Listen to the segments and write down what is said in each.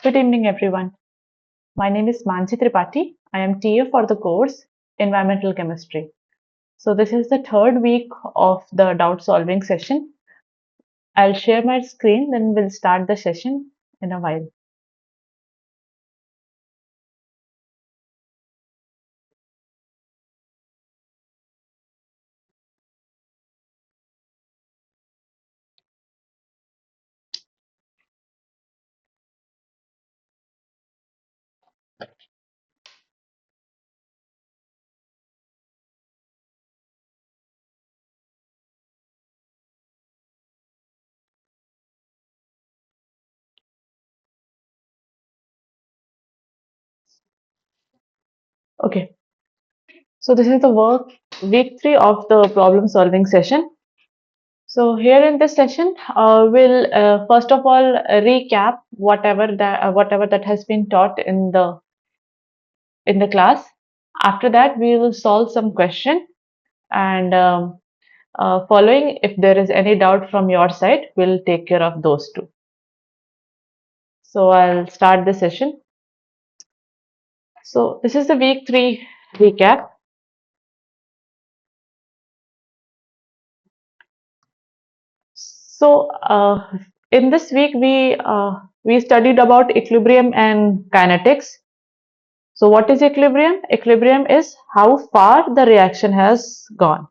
Good evening, everyone. My name is Mansi Tripathi. I am TA for the course Environmental Chemistry. So, this is the third week of the doubt solving session. I'll share my screen, then we'll start the session in a while. Okay, so this is the week 3 of the problem solving session. So, here in this session, we'll first of all recap whatever that has been taught in the class. After that, we will solve some question and following, if there is any doubt from your side, we'll take care of those two. So I'll start the session. So this is the week 3 recap. So in this week we studied about equilibrium and kinetics. So what is equilibrium? Equilibrium is how far the reaction has gone.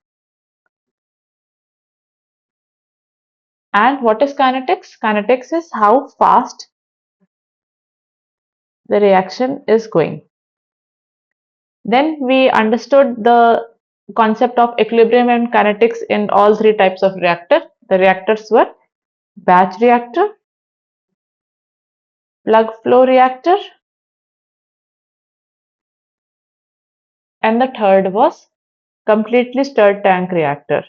And what is kinetics? Kinetics is how fast the reaction is going. Then we understood the concept of equilibrium and kinetics in all three types of reactor. The reactors were batch reactor, plug flow reactor, and the third was completely stirred tank reactor.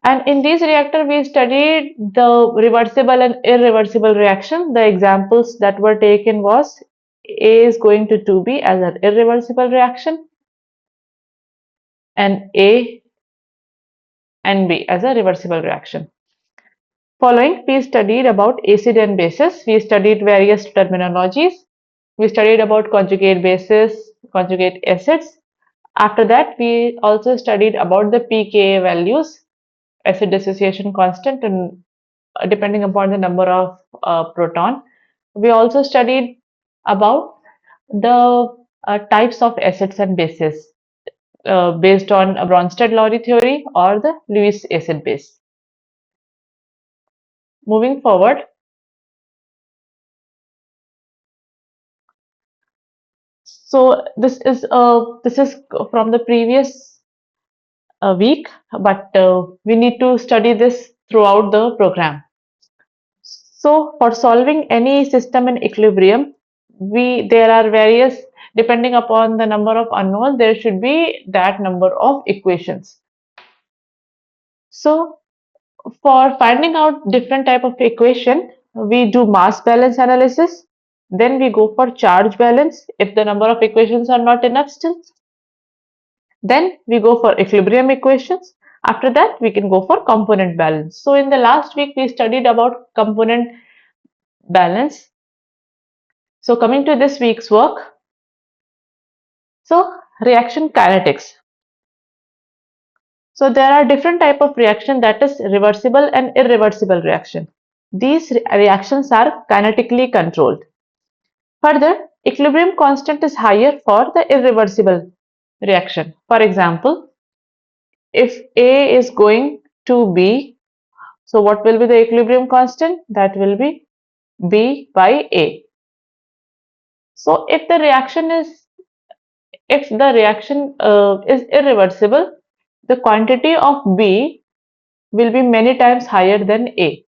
And in these reactor, we studied the reversible and irreversible reaction. The examples that were taken was A is going to 2B as an irreversible reaction and A and B as a reversible reaction. Following, we studied about acid and bases. We studied various terminologies. We studied about conjugate bases, conjugate acids. After that, we also studied about the pKa values, acid dissociation constant, and depending upon the number of proton. We also studied about the types of acids and bases based on Bronsted-Lowry theory or the Lewis acid base. Moving forward, so this is from the previous week, but we need to study this throughout the program. So for solving any system in equilibrium, there are various, depending upon the number of unknowns, there should be that number of equations. So for finding out different type of equation, we do mass balance analysis. Then we go for charge balance if the number of equations are not enough still. Then we go for equilibrium equations. After that, we can go for component balance. So in the last week, we studied about component balance. So coming to this week's work, so reaction kinetics. So there are different type of reaction, that is reversible and irreversible reaction. These reactions are kinetically controlled. Further, equilibrium constant is higher for the irreversible reaction. For example, if A is going to B, so what will be the equilibrium constant? That will be B by A. So if the reaction is irreversible, the quantity of B will be many times higher than A.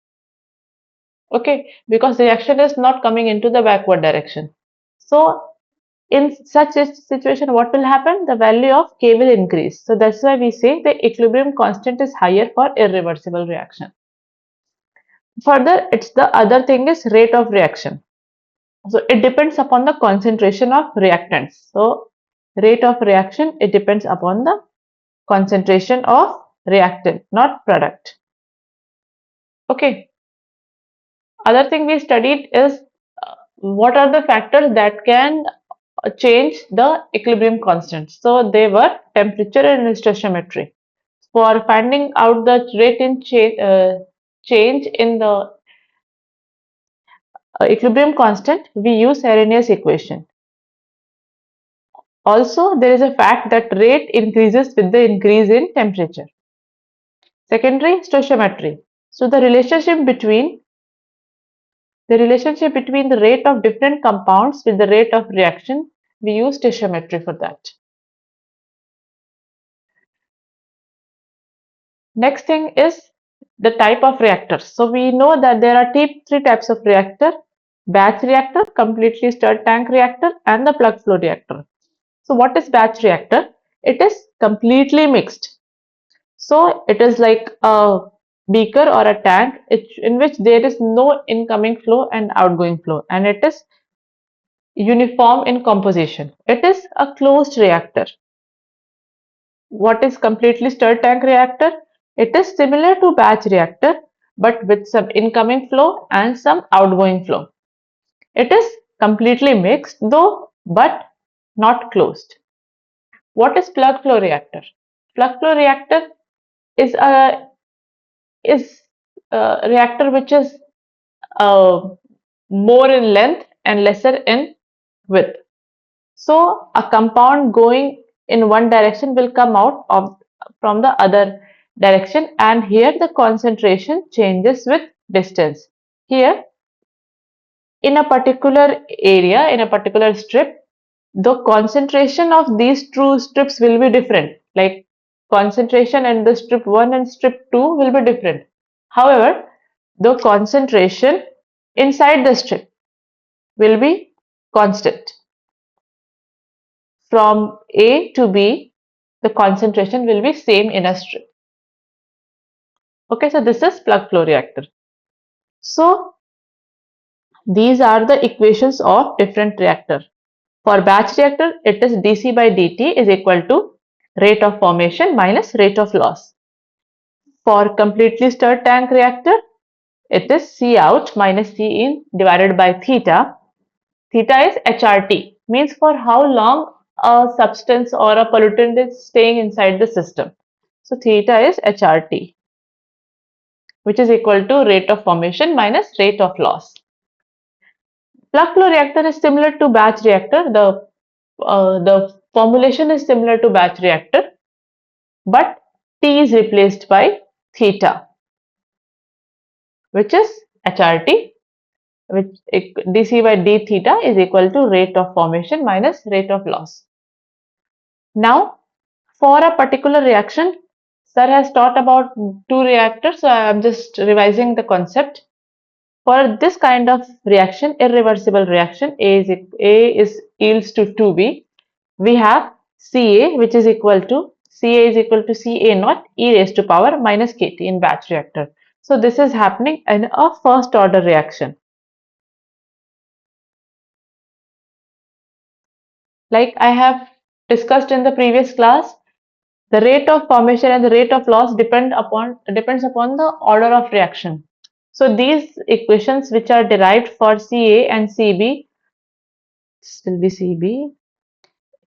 Okay, because the reaction is not coming into the backward direction. So in such a situation, what will happen? The value of K will increase. So that's why we say the equilibrium constant is higher for irreversible reaction. Further, it's the other thing is rate of reaction. So it depends upon the concentration of reactants. So rate of reaction, it depends upon the concentration of reactant, not product. Okay. Other thing we studied is what are the factors that can change the equilibrium constants. So they were temperature and stoichiometry. For finding out the rate in change in the equilibrium constant, we use Arrhenius equation. Also, there is a fact that rate increases with the increase in temperature. Secondary, stoichiometry. So the relationship between the rate of different compounds with the rate of reaction, we use stoichiometry for that. Next thing is the type of reactors. So we know that there are three types of reactor: batch reactor, completely stirred tank reactor, and the plug flow reactor. So what is batch reactor? It is completely mixed. So it is like a beaker or a tank in which there is no incoming flow and outgoing flow, and it is uniform in composition. It is a closed reactor. What is completely stirred tank reactor? It is similar to batch reactor but with some incoming flow and some outgoing flow. It is completely mixed though but not closed. What is plug flow reactor? Plug flow reactor is a reactor which is uh, more in length and lesser in width. So a compound going in one direction will come out from the other direction, and here the concentration changes with distance. Here in a particular area, in a particular strip, the concentration of these two strips will be different. Like concentration in the strip 1 and strip 2 will be different. However, the concentration inside the strip will be constant. From A to B, the concentration will be same in a strip. Okay, so this is plug flow reactor. So these are the equations of different reactor. For batch reactor, it is dC by dt is equal to rate of formation minus rate of loss. For completely stirred tank reactor, it is C out minus C in divided by theta. Theta is HRT, means for how long a substance or a pollutant is staying inside the system. So theta is HRT, which is equal to rate of formation minus rate of loss. Plug flow reactor is similar to batch reactor. The formulation is similar to batch reactor, but T is replaced by theta, which is HRT, which dC by d theta is equal to rate of formation minus rate of loss. Now, for a particular reaction, sir has taught about two reactors, so I am just revising the concept. For this kind of reaction, irreversible reaction, A is yields to 2B. We have Ca, which is equal to Ca is equal to Ca naught e raised to power minus kT in batch reactor. So this is happening in a first order reaction. Like I have discussed in the previous class, the rate of formation and the rate of loss depends upon the order of reaction. So these equations which are derived for Ca and Cb, this will be Cb,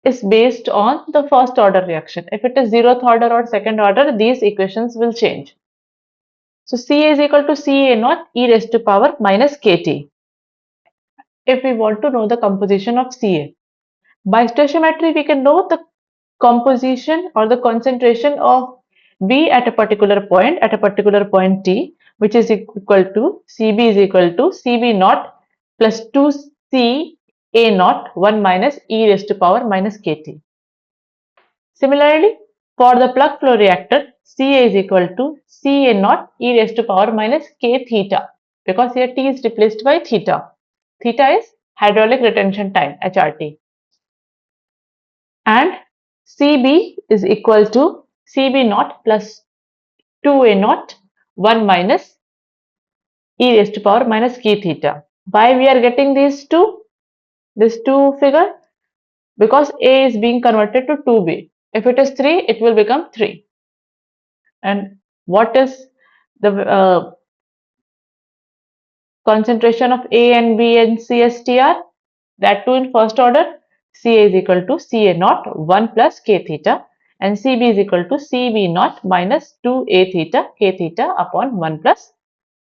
is based on the first order reaction. If it is zeroth order or second order, these equations will change. So Ca is equal to Ca naught e raised to power minus kT. If we want to know the composition of Ca, by stoichiometry we can know the composition or the concentration of B at a particular point T, which is equal to Cb is equal to Cb naught plus 2C A naught 1 minus e raised to power minus kT. Similarly, for the plug flow reactor, Ca is equal to Ca naught e raised to power minus k theta, because here T is replaced by theta. Theta is hydraulic retention time, HRT. And Cb is equal to Cb naught plus 2A naught 1 minus e raised to power minus k theta. Why we are getting this two figure? Because A is being converted to 2B. If it is 3, it will become 3. And what is the concentration of A and B and CSTR, that too in first order. Ca is equal to Ca naught 1 plus K theta, and Cb is equal to Cb naught minus 2A theta K theta upon 1 plus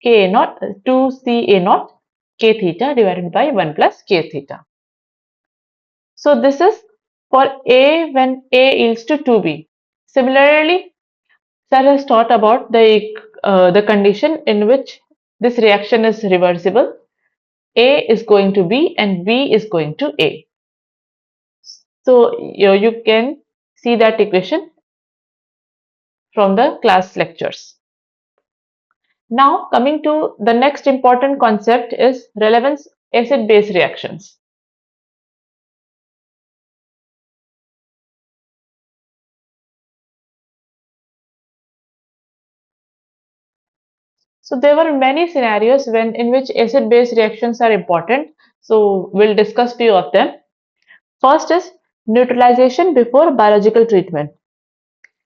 Ka naught 2Ca naught K theta divided by 1 plus K theta. So this is for A when A yields to 2B. Similarly, Sir has taught about the condition in which this reaction is reversible. A is going to B and B is going to A. So you can see that equation from the class lectures. Now coming to the next important concept is relevance acid-base reactions. So there were many scenarios in which acid-base reactions are important. So we'll discuss few of them. First is neutralization before biological treatment.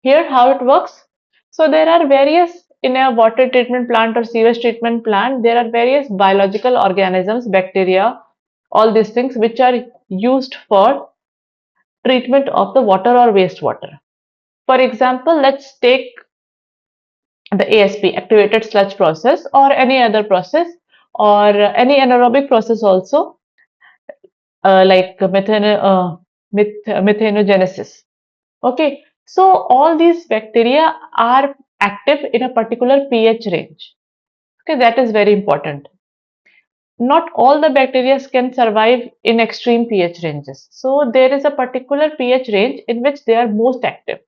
Here how it works. So there are various in a water treatment plant or sewage treatment plant, there are various biological organisms, bacteria, all these things which are used for treatment of the water or wastewater. For example, let's take the ASP, activated sludge process, or any other process, or any anaerobic process also, like methanogenesis. Okay, so all these bacteria are active in a particular pH range. Okay, that is very important. Not all the bacteria can survive in extreme pH ranges. So there is a particular pH range in which they are most active.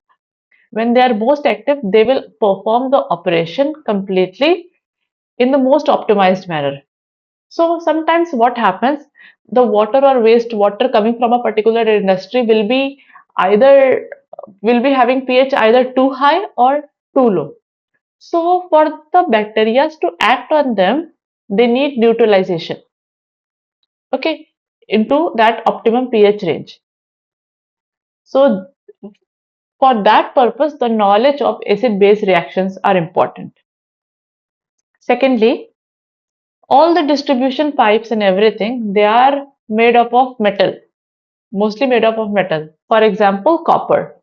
When they are most active, they will perform the operation completely in the most optimized manner. So sometimes what happens, the water or wastewater coming from a particular industry either will be having pH either too high or too low. So for the bacteria to act on them, they need neutralization, okay, into that optimum pH range. So for that purpose, the knowledge of acid-base reactions are important. Secondly, all the distribution pipes and everything, they are made up of metal, mostly made up of metal. For example, copper.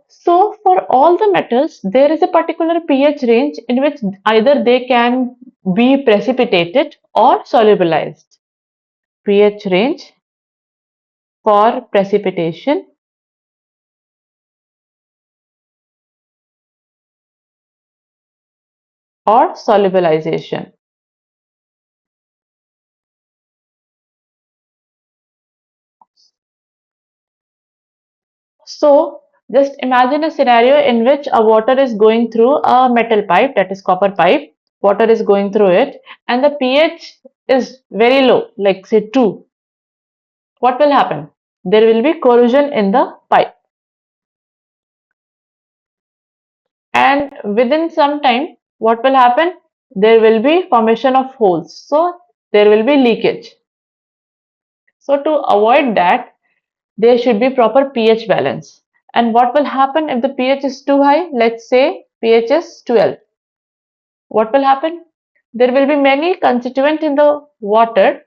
So for all the metals, there is a particular pH range in which either they can be precipitated or solubilized. pH range for precipitation or solubilization. So just imagine a scenario in which a water is going through a metal pipe, that is copper pipe. Water is going through it and the pH is very low, like say 2. What will happen? There will be corrosion in the pipe. And within some time, what will happen? There will be formation of holes. So there will be leakage. So to avoid that, there should be proper pH balance. And what will happen if the pH is too high? Let's say pH is 12. What will happen? There will be many constituents in the water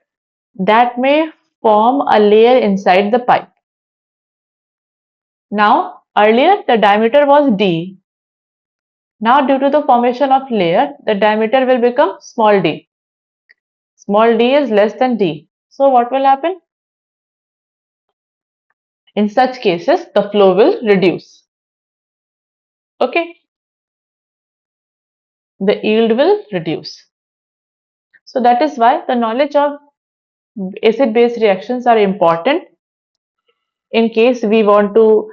that may form a layer inside the pipe. Now, earlier the diameter was d. Now, due to the formation of layer, the diameter will become small d. Small d is less than d. So, what will happen? In such cases, the flow will reduce. Okay, the yield will reduce. So, that is why the knowledge of acid-base reactions are important in case we want to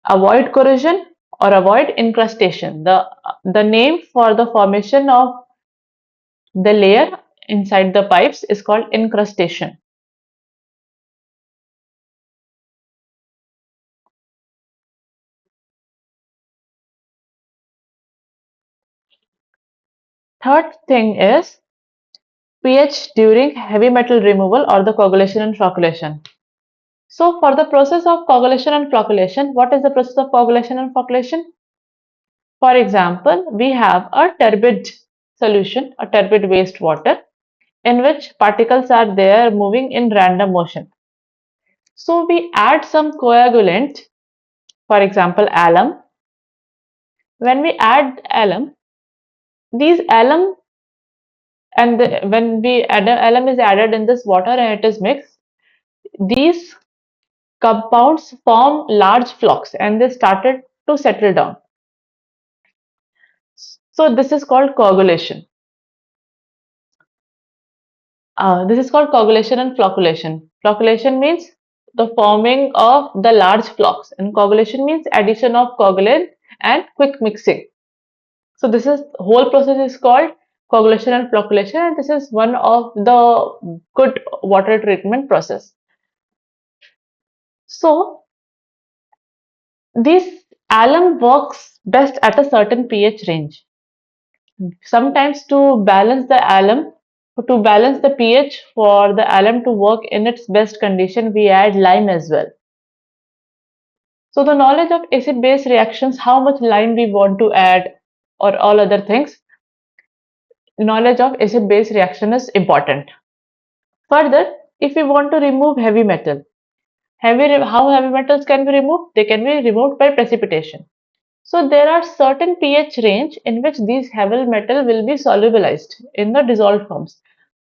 avoid corrosion or avoid incrustation. The name for the formation of the layer inside the pipes is called incrustation. Third thing is pH during heavy metal removal or the coagulation and flocculation. So for the process of coagulation and flocculation, what is the process of coagulation and flocculation? For example, we have a turbid solution, a turbid wastewater, in which particles are there moving in random motion. So we add some coagulant, for example, alum. When we add alum, these alum when we add alum is added in this water and it is mixed, these compounds form large flocks and they started to settle down. So this is called coagulation. This is called coagulation and flocculation. Flocculation means the forming of the large flocks, and coagulation means addition of coagulant and quick mixing. So this is whole process is called coagulation and flocculation, and this is one of the good water treatment process. So this alum works best at a certain pH range. Sometimes to balance the pH for the alum to work in its best condition, we add lime as well. So the knowledge of acid-base reactions, how much lime we want to add or all other things, knowledge of acid-base reaction is important. Further, if we want to remove heavy metal, how heavy metals can be removed? They can be removed by precipitation. So there are certain pH range in which these heavy metal will be solubilized in the dissolved forms.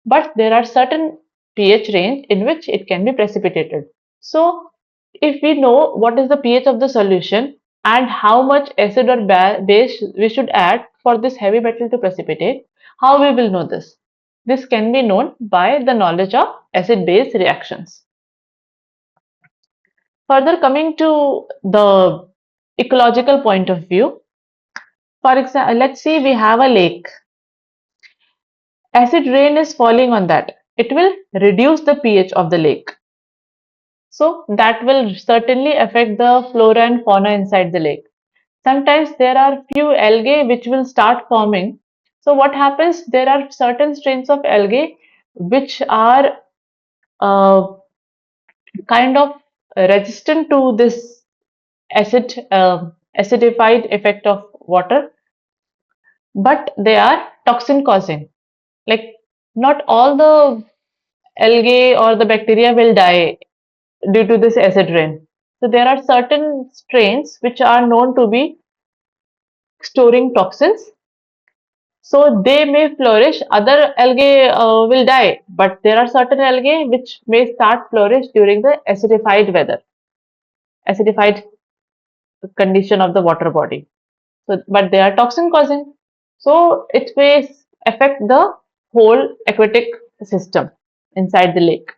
But there are certain pH range in which it can be precipitated. So if we know what is the pH of the solution and how much acid or base we should add for this heavy metal to precipitate, how we will know this? This can be known by the knowledge of acid-base reactions. Further, coming to the ecological point of view, for example, let's see we have a lake. Acid rain is falling on that. It will reduce the pH of the lake. So that will certainly affect the flora and fauna inside the lake. Sometimes there are few algae which will start forming. So what happens? There are certain strains of algae which are uh, kind of resistant to this acidified effect of water, but they are toxin causing. Like not all the algae or the bacteria will die due to this acid rain. So there are certain strains which are known to be storing toxins. So they may flourish, other algae will die, but there are certain algae which may start flourish during the acidified condition of the water body. So, but they are toxin causing. So it may affect the whole aquatic system inside the lake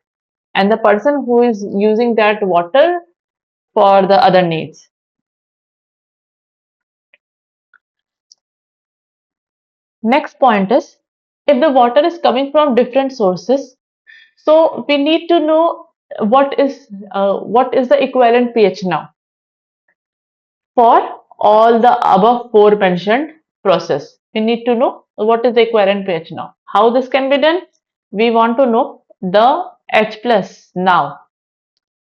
and the person who is using that water for the other needs. Next point is if the water is coming from different sources, so we need to know what is the equivalent pH now for all the above four mentioned process. We need to know what is the equivalent pH now. How this can be done? We want to know the H plus now.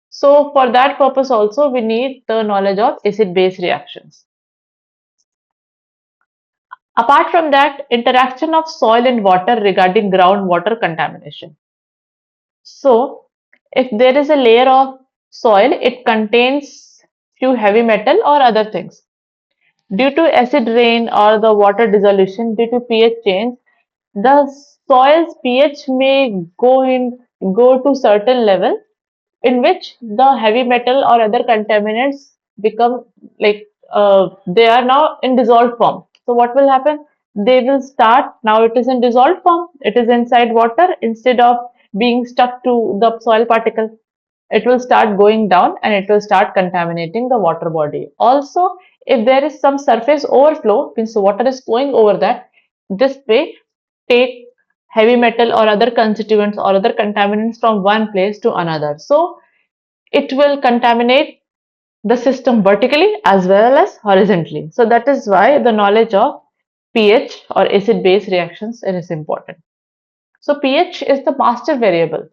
So for that purpose also we need the knowledge of acid-base reactions. Apart from that, interaction of soil and water regarding groundwater contamination. So, if there is a layer of soil, it contains few heavy metal or other things. Due to acid rain or the water dissolution due to pH change, the soil's pH may go to certain level in which the heavy metal or other contaminants become like they are now in dissolved form. So what will happen? They will start, now it is in dissolved form, it is inside water instead of being stuck to the soil particle. It will start going down and it will start contaminating the water body. Also, if there is some surface overflow, means the water is flowing over that, this way take heavy metal or other constituents or other contaminants from one place to another. So it will contaminate the system vertically as well as horizontally. So that is why the knowledge of pH or acid-base reactions is important. So pH is the master variable.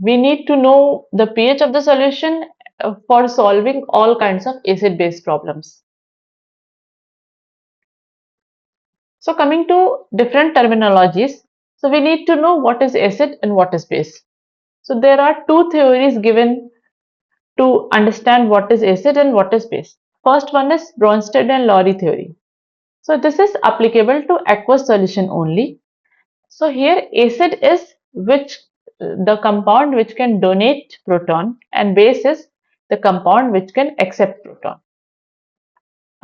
We need to know the pH of the solution for solving all kinds of acid-base problems. So coming to different terminologies, so we need to know what is acid and what is base. So there are two theories given to understand what is acid and what is base. First one is Bronsted and Lowry theory. So this is applicable to aqueous solution only. So here acid is which the compound which can donate proton, and base is the compound which can accept proton.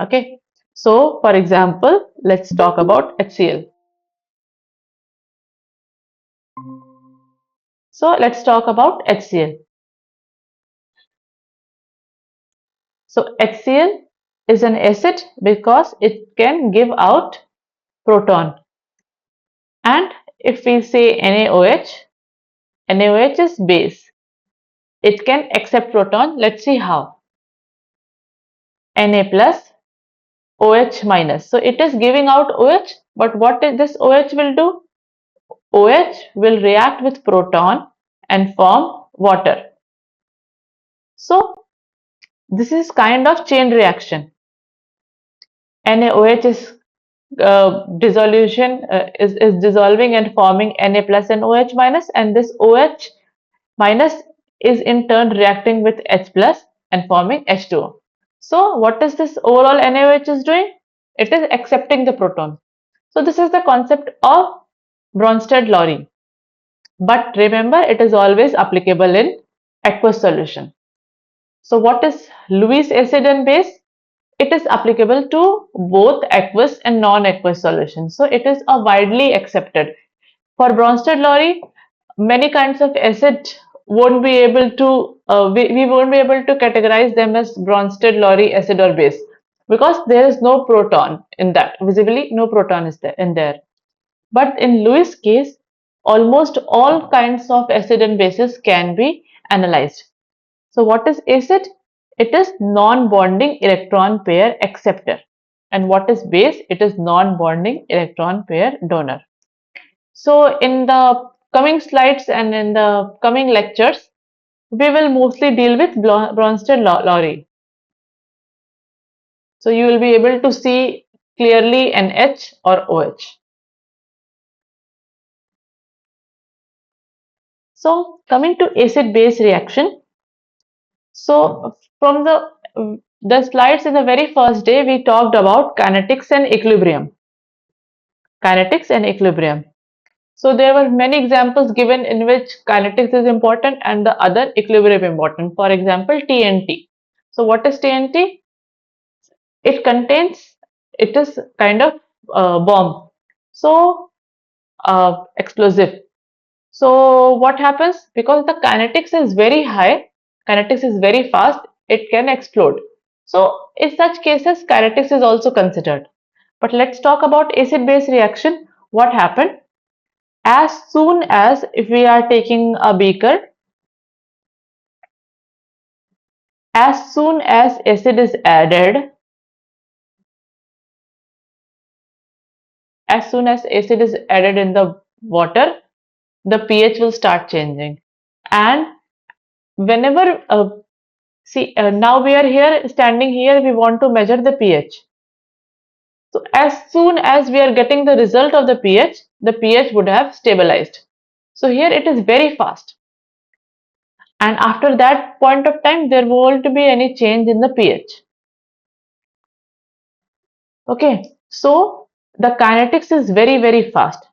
Okay. So for example, let's talk about HCl. So let's talk about HCl. So HCl is an acid because it can give out proton. And if we say NaOH, NaOH is base. It can accept proton. Let's see how. Na plus OH minus. So it is giving out OH, but what this OH will do? OH will react with proton and form water. So this is kind of chain reaction. NaOH is dissolution is dissolving and forming Na plus and OH minus, and this OH minus is in turn reacting with H plus and forming H2O. So what is this overall NaOH is doing? It is accepting the proton. So this is the concept of Bronsted-Lowry. But remember, it is always applicable in aqueous solution. So what is Lewis acid and base? It is applicable to both aqueous and non-aqueous solutions. So it is a widely accepted. For Bronsted-Lowry, many kinds of acid won't be able to we won't be able to categorize them as Bronsted-Lowry acid or base because there is no proton in that. Visibly, no proton is there in there. But in Lewis case, almost all kinds of acid and bases can be analyzed. So what is acid? It is non-bonding electron pair acceptor. And what is base? It is non-bonding electron pair donor. So in the coming slides and in the coming lectures, we will mostly deal with Bronsted-Lowry. So you will be able to see clearly an H or OH. So coming to acid-base reaction. So from the slides in the very first day, we talked about kinetics and equilibrium. Kinetics and equilibrium. So there were many examples given in which kinetics is important and the other equilibrium important. For example, TNT. So what is TNT? It contains, it is kind of bomb. So explosive. So what happens? Because the kinetics is very high, kinetics is very fast, it can explode. So in such cases, kinetics is also considered. But let's talk about acid-base reaction. What happened? As soon as if we are taking a beaker, as soon as acid is added, as soon as acid is added in the water, the pH will start changing. And whenever see, now we are here, standing here, we want to measure the pH. So as soon as we are getting the result of the pH would have stabilized. So here it is very fast. And after that point of time, there won't be any change in the pH. Okay, so the kinetics is very, very fast.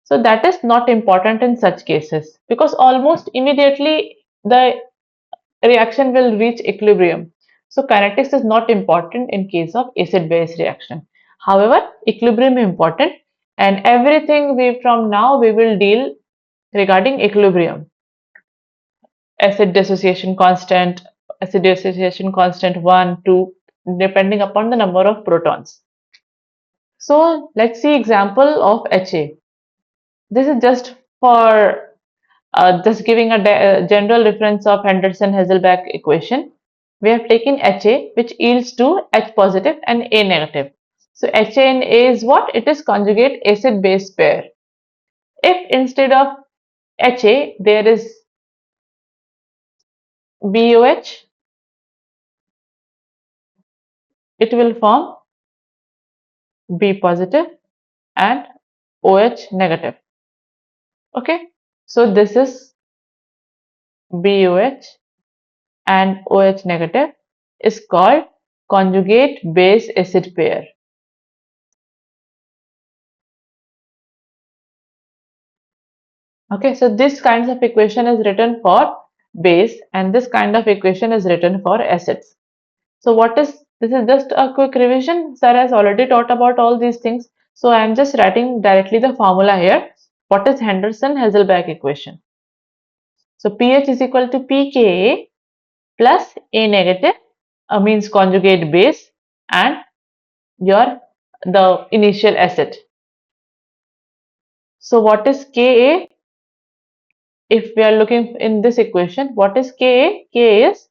So that is not important in such cases because almost immediately the reaction will reach equilibrium. So kinetics is not important in case of acid-base reaction. However, equilibrium is important, and everything we from now we will deal regarding equilibrium. Acid dissociation constant 1, 2, depending upon the number of protons. So let's see example of HA. This is just for just giving a general reference of Henderson-Hasselbalch equation. We have taken HA which yields to H positive and A negative. So HA and A is what? It is conjugate acid-base pair. If instead of HA there is BOH, it will form B positive and OH negative. Okay, so this is BOH and OH negative is called conjugate base acid pair. Okay, so this kind of equation is written for base and this kind of equation is written for acids. So this is just a quick revision. Sir has already taught about all these things. So I am just writing directly the formula here. What is Henderson-Hasselbalch equation? So pH is equal to pKa plus A negative means conjugate base and your the initial acid. So what is Ka? If we are looking in this equation, what is Ka? Ka is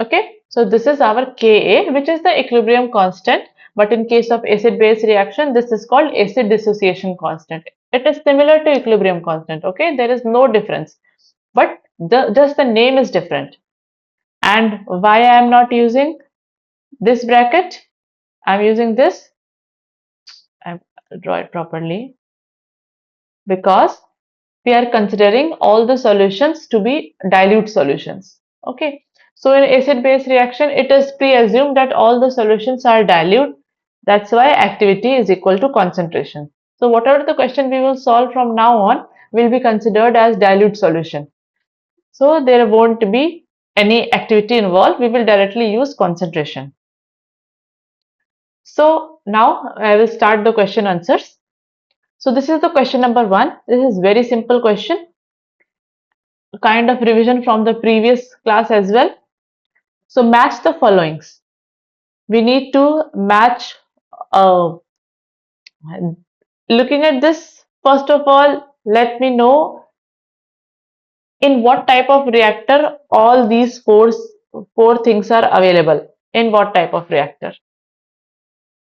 okay. So this is our Ka, which is the equilibrium constant. But in case of acid-base reaction, this is called acid dissociation constant. It is similar to equilibrium constant. Okay, there is no difference, but just the name is different. And why I am not using this bracket? I'm using this. I draw it properly because we are considering all the solutions to be dilute solutions. Okay, so in acid base reaction it is pre-assumed that all the solutions are dilute. That's why activity is equal to concentration. So whatever the question we will solve from now on will be considered as dilute solution. So there won't be any activity involved, we will directly use concentration. So now I will start the question answers. So this is the question number 1. This is very simple question, kind of revision from the previous class as well. So match the followings. We need to match, uh, looking at this, first of all, let me know in what type of reactor all these four things are available. In what type of reactor?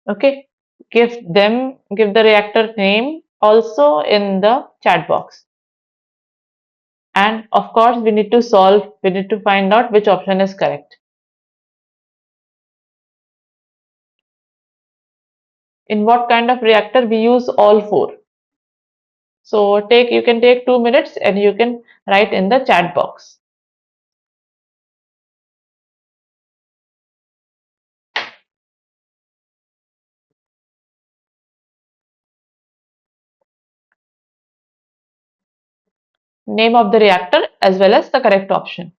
Okay, give the reactor name also in the chat box. And of course, we need to find out which option is correct. In what kind of reactor we use all four? So you can take 2 minutes and you can write in the chat box. Name of the reactor as well as the correct option.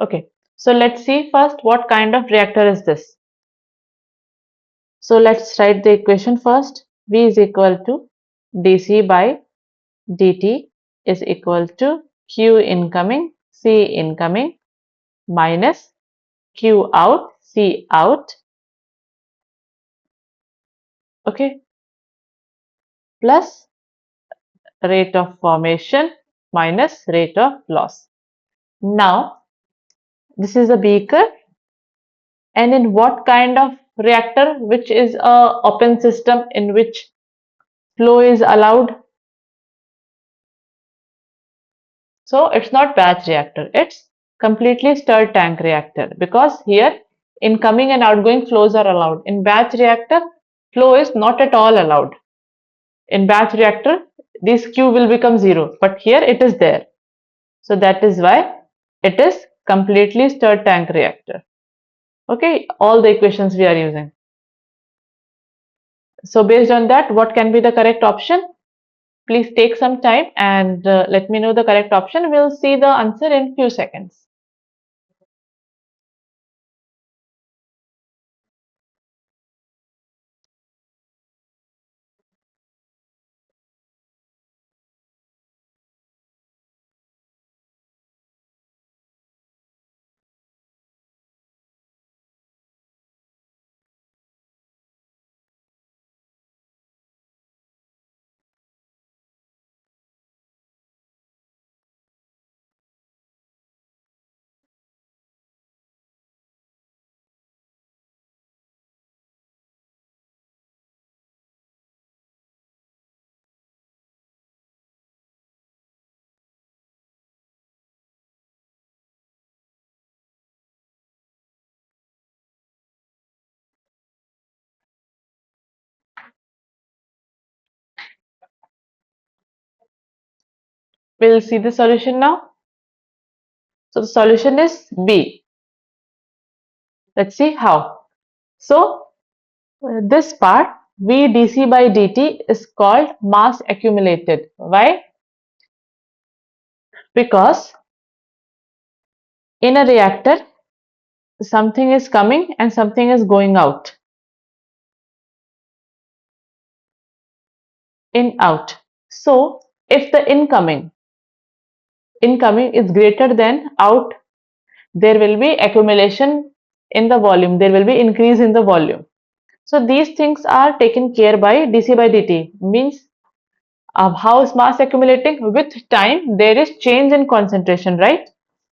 Okay, so let's see first what kind of reactor is this. So let's write the equation first. V is equal to dC by dt is equal to Q incoming C incoming minus Q out C out, okay, plus rate of formation minus rate of loss. Now, this is a beaker, and in what kind of reactor, which is a open system in which flow is allowed? So it's not batch reactor, it's completely stirred tank reactor, because here incoming and outgoing flows are allowed. In batch reactor, flow is not at all allowed. In batch reactor, this Q will become 0, but here it is there. So that is why it is completely stirred tank reactor. Okay, all the equations we are using. So based on that, what can be the correct option? Please take some time and let me know the correct option. We'll see the answer in few seconds. We'll see the solution now. So the solution is B. Let's see how. So this part V dC by dt is called mass accumulated. Why? Because in a reactor, something is coming and something is going out. In out. So if the incoming is greater than out, there will be accumulation in the volume, there will be increase in the volume. So these things are taken care by dC by dt, means how is mass accumulating? With time there is change in concentration, right?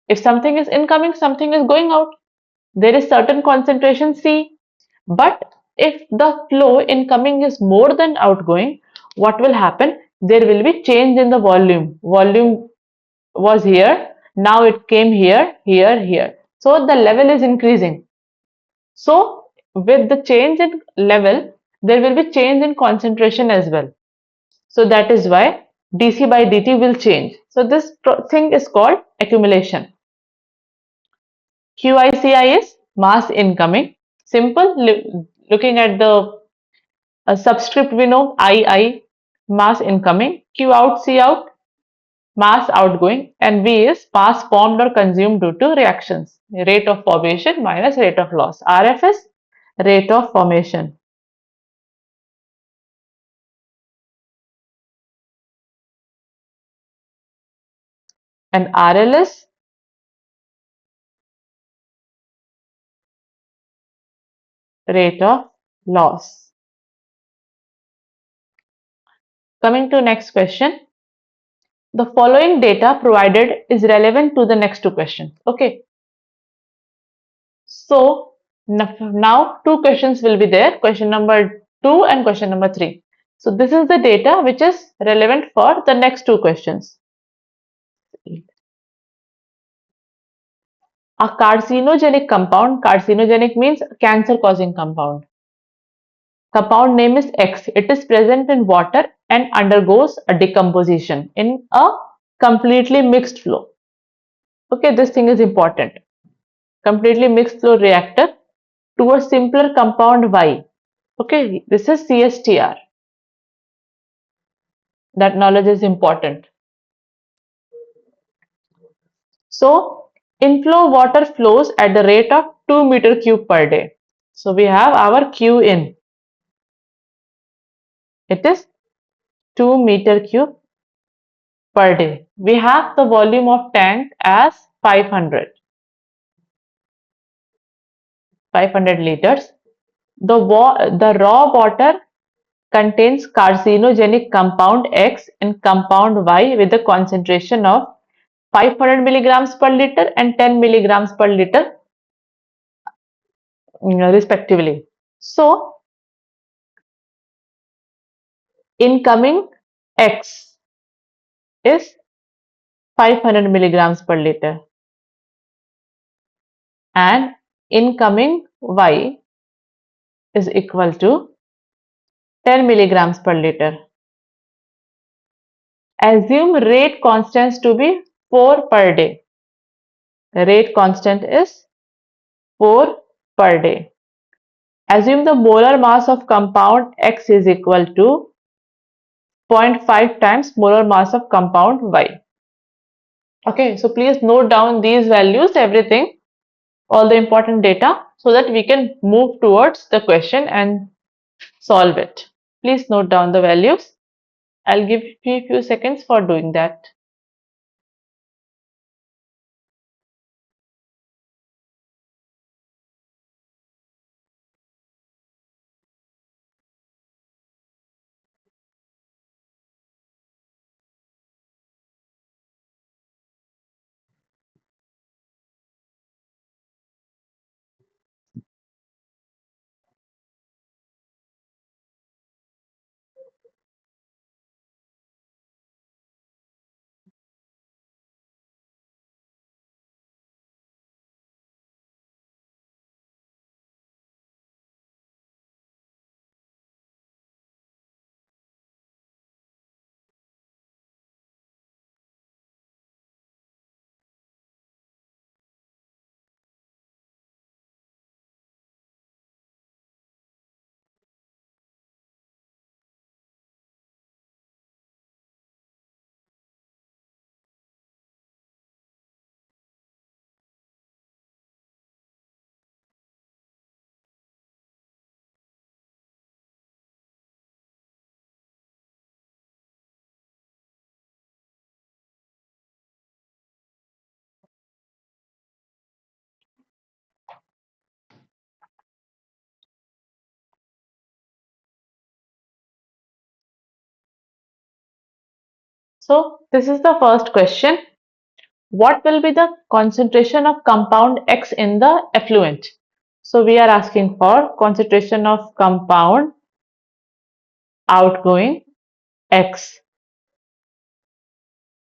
If something is incoming, something is going out, there is certain concentration C. But if the flow incoming is more than outgoing, what will happen? There will be change in the volume. Volume was here, now it came here, here, here. So the level is increasing. So with the change in level, there will be change in concentration as well. So that is why dC by dt will change. So this thing is called accumulation. QICI is mass incoming. Simple, looking at the subscript we know II, mass incoming, Q out, C out, mass outgoing, and V is mass formed or consumed due to reactions. Rate of formation minus rate of loss. RF is rate of formation. And RL is rate of loss. Coming to next question. The following data provided is relevant to the next two questions. Okay. So now two questions will be there. Question number 2 and question number 3. So this is the data which is relevant for the next two questions. A carcinogenic compound, carcinogenic means cancer causing compound. Compound name is X. It is present in water and undergoes a decomposition in a completely mixed flow. Okay, this thing is important. Completely mixed flow reactor to a simpler compound Y. Okay, this is CSTR. That knowledge is important. So, inflow water flows at the rate of 2 meter cube per day. So, we have our Q in. It is 2 meter cube per day. We have the volume of tank as 500 liters. The raw water contains carcinogenic compound X and compound Y with a concentration of 500 milligrams per liter and 10 milligrams per liter respectively. So incoming X is 500 milligrams per liter and incoming Y is equal to 10 milligrams per liter. Assume rate constants to be 4 per day. The rate constant is 4 per day. Assume the molar mass of compound X is equal to 0.5 times molar mass of compound Y. Okay, so please note down these values, everything, all the important data, so that we can move towards the question and solve it. Please note down the values. I'll give you a few seconds for doing that. So this is the first question. What will be the concentration of compound X in the effluent? So we are asking for concentration of compound outgoing X.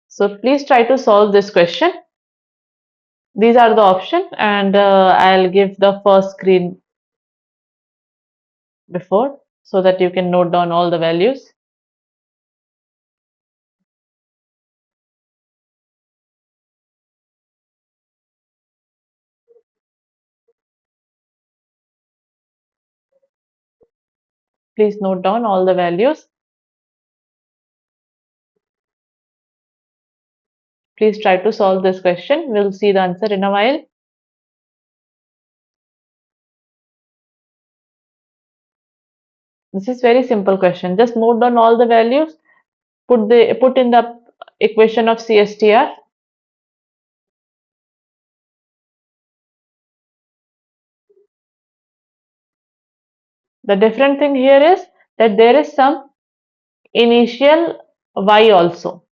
So please try to solve this question. These are the options, and I'll give the first screen before so that you can note down all the values. Please note down all the values. Please try to solve this question. We'll see the answer in a while. This is very simple question. Just note down all the values. Put in the equation of CSTR. The different thing here is that there is some initial Y also,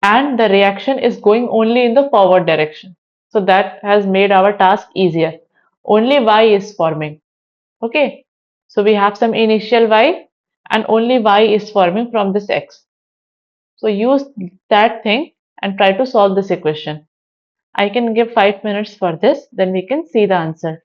and the reaction is going only in the forward direction. So that has made our task easier. Only Y is forming. Okay, so we have some initial Y and only Y is forming from this X. So use that thing and try to solve this equation. I can give 5 minutes for this, then we can see the answer.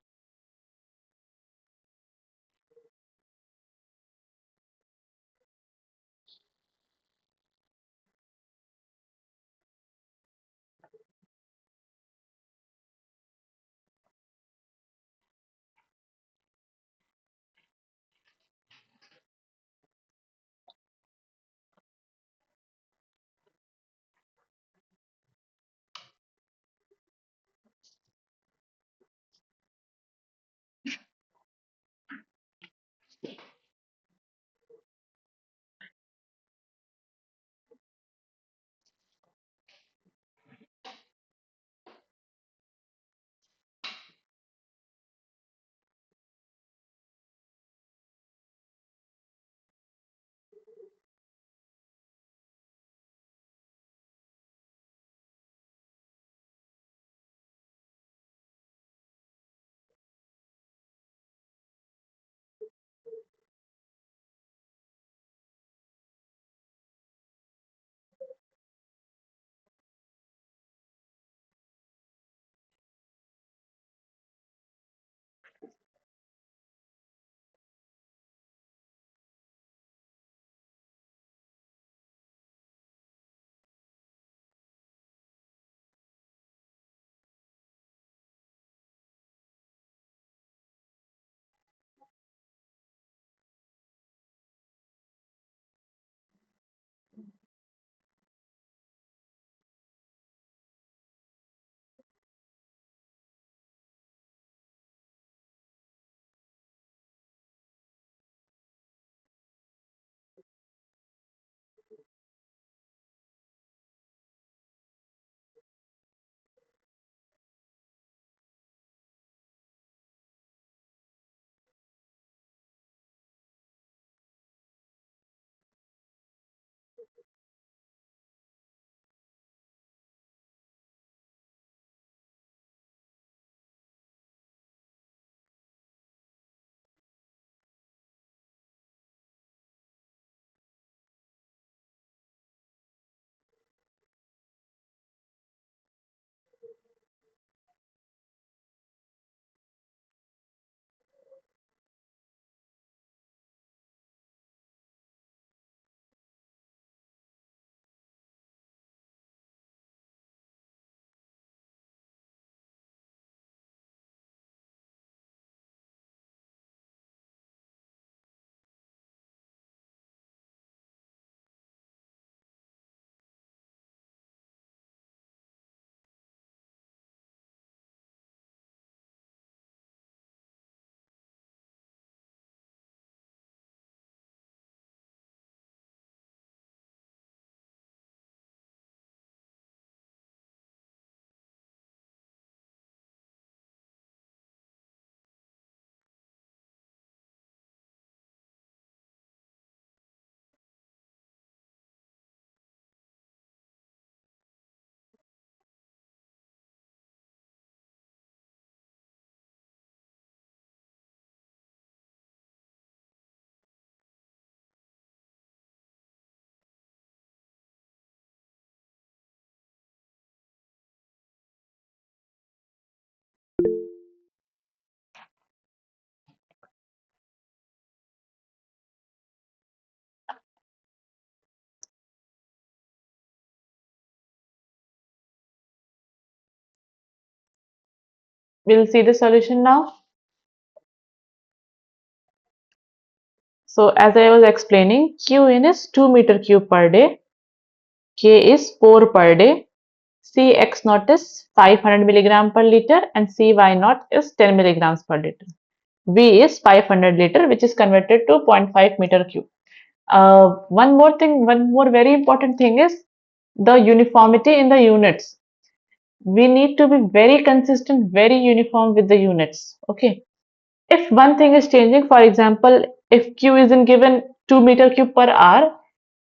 We'll see the solution now. So as I was explaining, Q in is 2 meter cube per day, K is 4 per day, Cx naught is 500 milligram per liter and Cy naught is 10 milligrams per liter. V is 500 liter, which is converted to 0.5 meter cube. One more thing, one more very important thing is the uniformity in the units. We need to be very consistent, very uniform with the units. Okay. If one thing is changing, for example, if Q isn't given 2 meter cube per hour,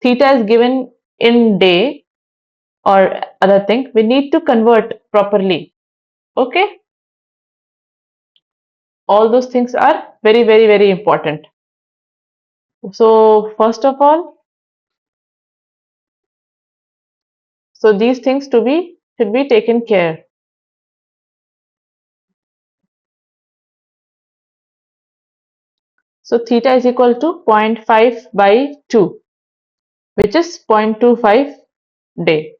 theta is given in day or other thing, we need to convert properly. Okay. All those things are very, very, very important. So first of all, so these things to be should be taken care. So theta is equal to 0.5 by 2, which is 0.25 day.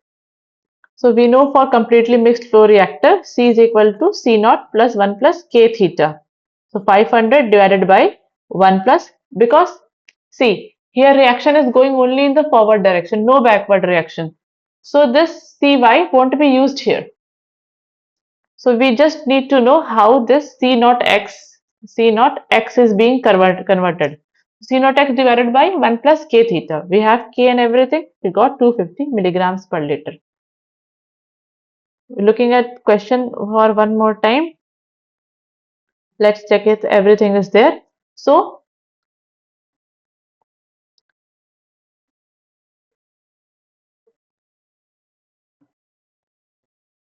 So we know for completely mixed flow reactor, C is equal to C naught plus 1 plus K theta. So 500 divided by 1 plus, because see, here reaction is going only in the forward direction, no backward reaction. So this Cy won't be used here. So we just need to know how this C naught X is being converted. C naught X divided by 1 plus K theta. We have K and everything. We got 250 milligrams per liter. Looking at question for one more time. Let's check if everything is there. So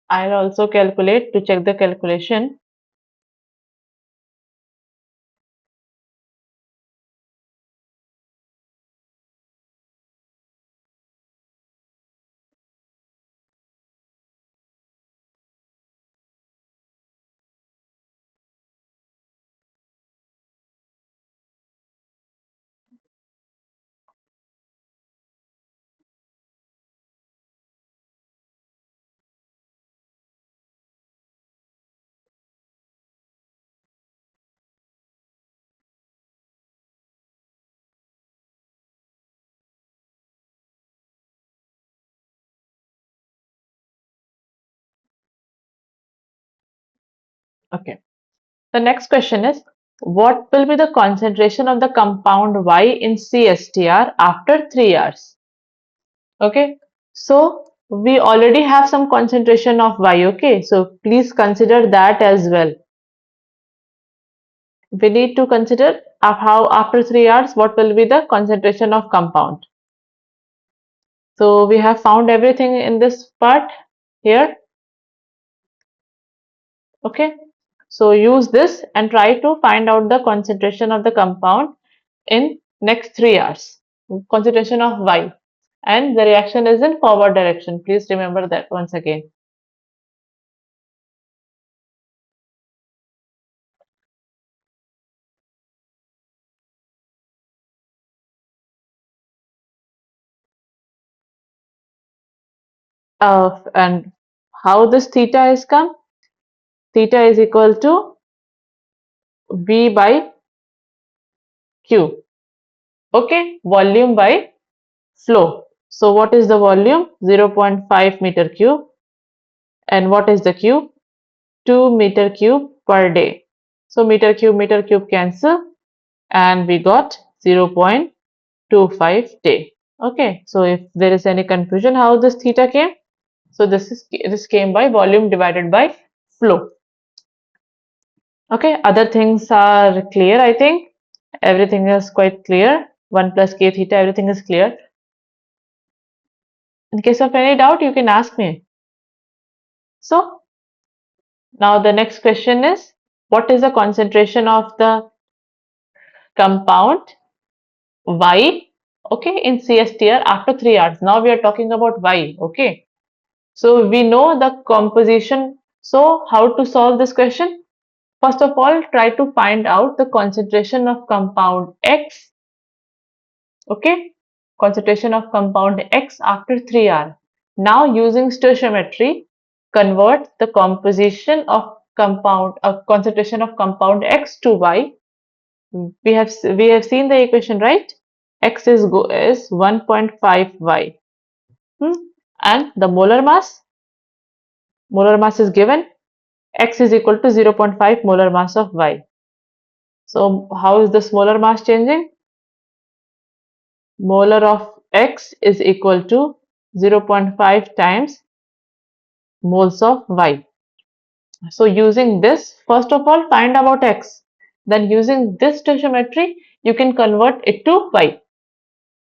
I'll also calculate to check the calculation. Okay. The next question is, what will be the concentration of the compound Y in CSTR after 3 hours? Okay. So we already have some concentration of Y. Okay. So please consider that as well. We need to consider how after 3 hours what will be the concentration of compound. So we have found everything in this part here. Okay. So use this and try to find out the concentration of the compound in next 3 hours. Concentration of Y. And the reaction is in forward direction. Please remember that once again. And how this theta is come? Theta is equal to V by Q. Okay, volume by flow. So what is the volume? 0.5 meter cube. And what is the cube? 2 meter cube per day. So meter cube cancel, and we got 0.25 day. Okay, so if there is any confusion how this theta came, so this came by volume divided by flow. Okay, other things are clear, I think. Everything is quite clear. 1 plus K theta, everything is clear. In case of any doubt, you can ask me. So, now the next question is, what is the concentration of the compound Y, okay, in CSTR after 3 hours? Now we are talking about Y, okay. So, we know the composition. So, how to solve this question? First of all, try to find out the concentration of compound X, okay, concentration of compound X after 3 hours. Now using stoichiometry, convert the composition of concentration of compound X to Y, we have seen the equation, right? X is 1.5 Y. Hmm? And the molar mass is given. X is equal to 0.5 molar mass of Y. So how is this molar mass changing? Molar of X is equal to 0.5 times moles of Y. So using this, first of all, find about X. Then using this stoichiometry, you can convert it to Y.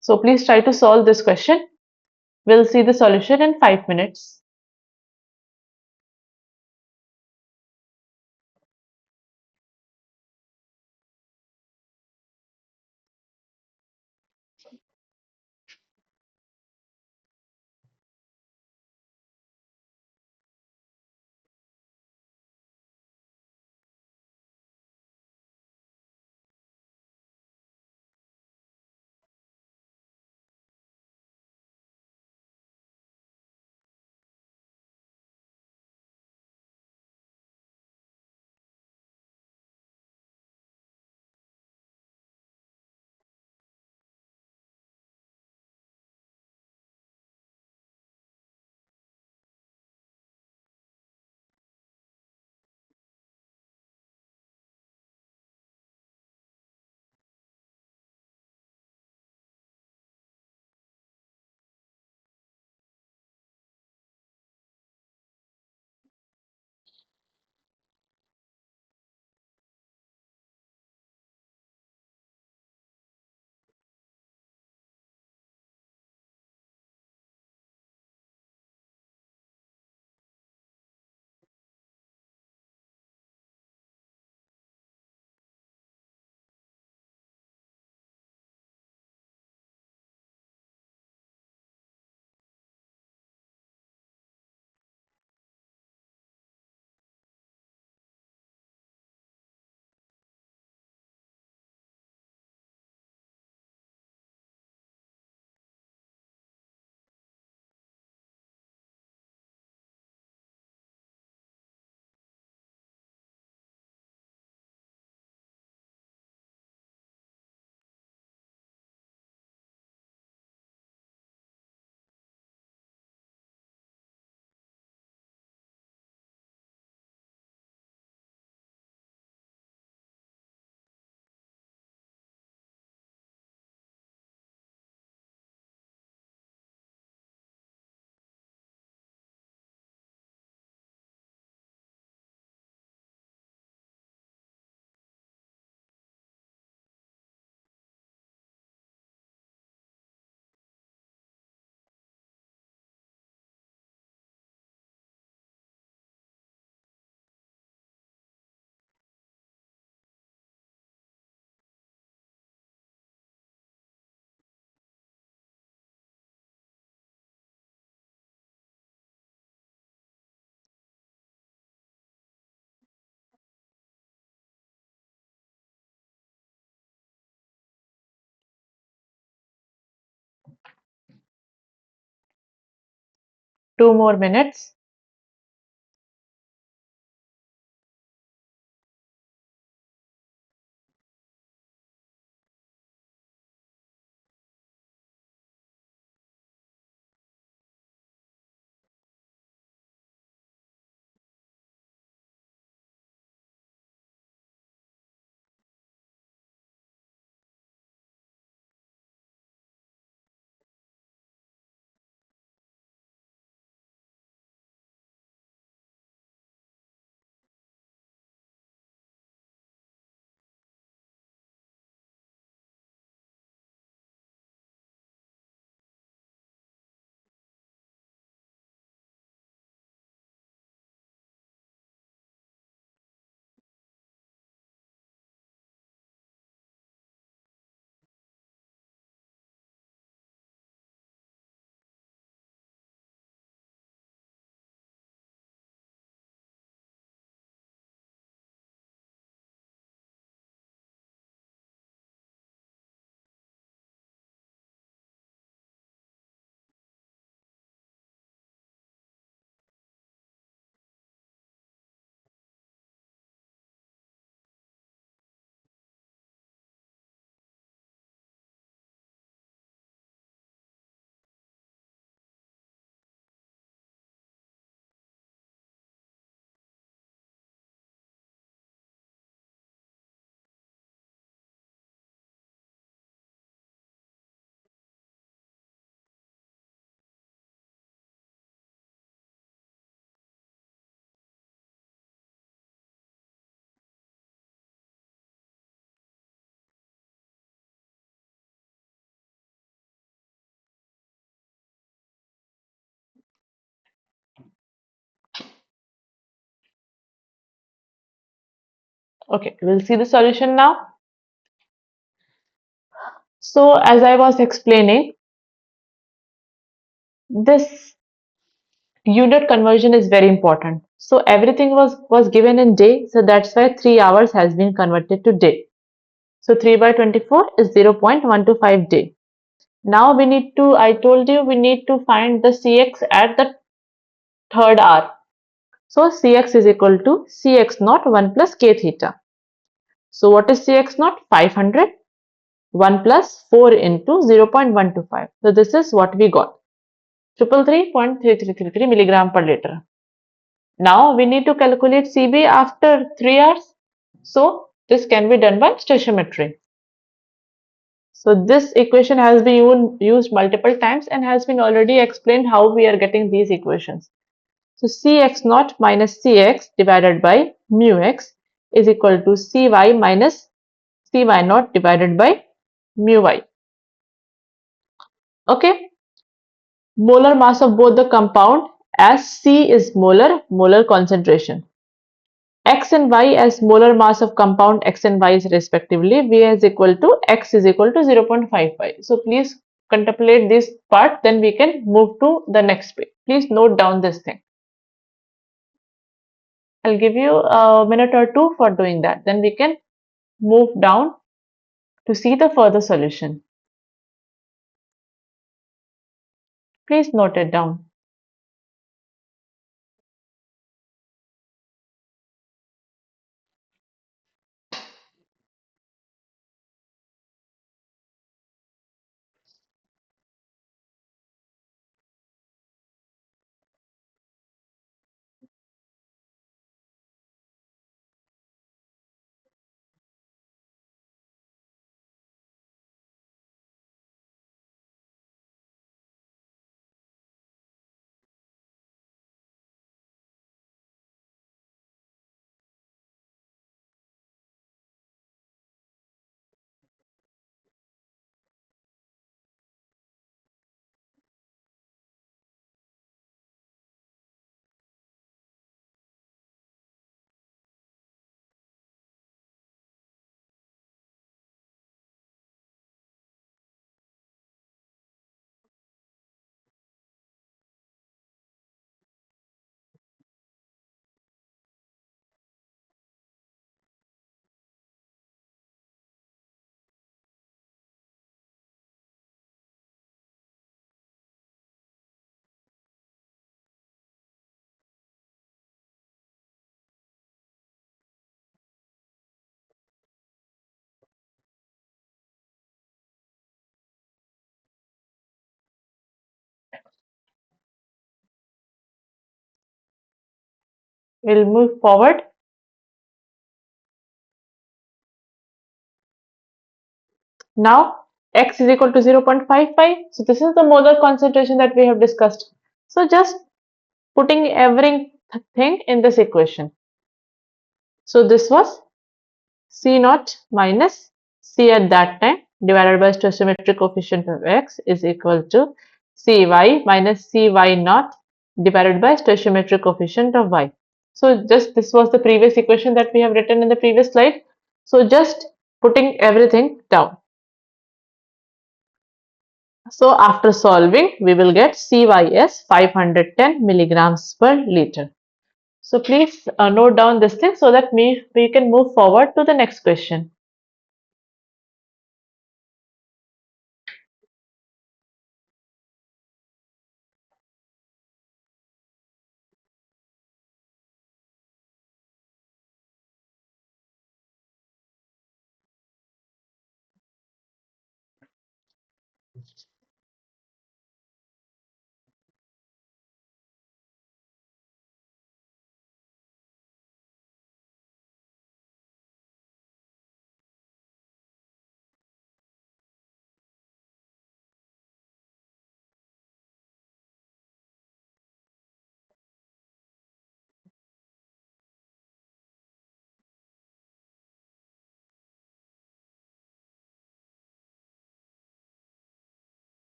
So please try to solve this question. We'll see the solution in 5 minutes. 2 more minutes. Okay, we'll see the solution now. So as I was explaining, this unit conversion is very important. So everything was given in day, so that's why 3 hours has been converted to day. So 3 by 24 is 0.125 day. Now we need to, I told you we need to find the Cx at the third hour. So Cx is equal to Cx naught 1 plus k theta. So what is Cx naught? 500. 1 plus 4 into 0.125. So this is what we got. 333.3333 milligram per liter. Now we need to calculate Cb after 3 hours. So this can be done by stoichiometry. So this equation has been used multiple times and has been already explained how we are getting these equations. So Cx naught minus Cx divided by mu x is equal to Cy minus Cy naught divided by mu y. Okay. Molar mass of both the compound as C is molar concentration. X and Y as molar mass of compound X and Y is respectively. V is equal to X is equal to 0.55. So please contemplate this part, then we can move to the next page. Please note down this thing. I'll give you a minute or two for doing that. Then we can move down to see the further solution. Please note it down. We'll move forward. Now X is equal to 0.55. So this is the molar concentration that we have discussed. So just putting everything in this equation. So this was C naught minus C at that time divided by stoichiometric coefficient of X is equal to Cy minus Cy naught divided by stoichiometric coefficient of Y. So just this was the previous equation that we have written in the previous slide. So just putting everything down. So after solving, we will get CYS 510 milligrams per liter. So please note down this thing so that we can move forward to the next question.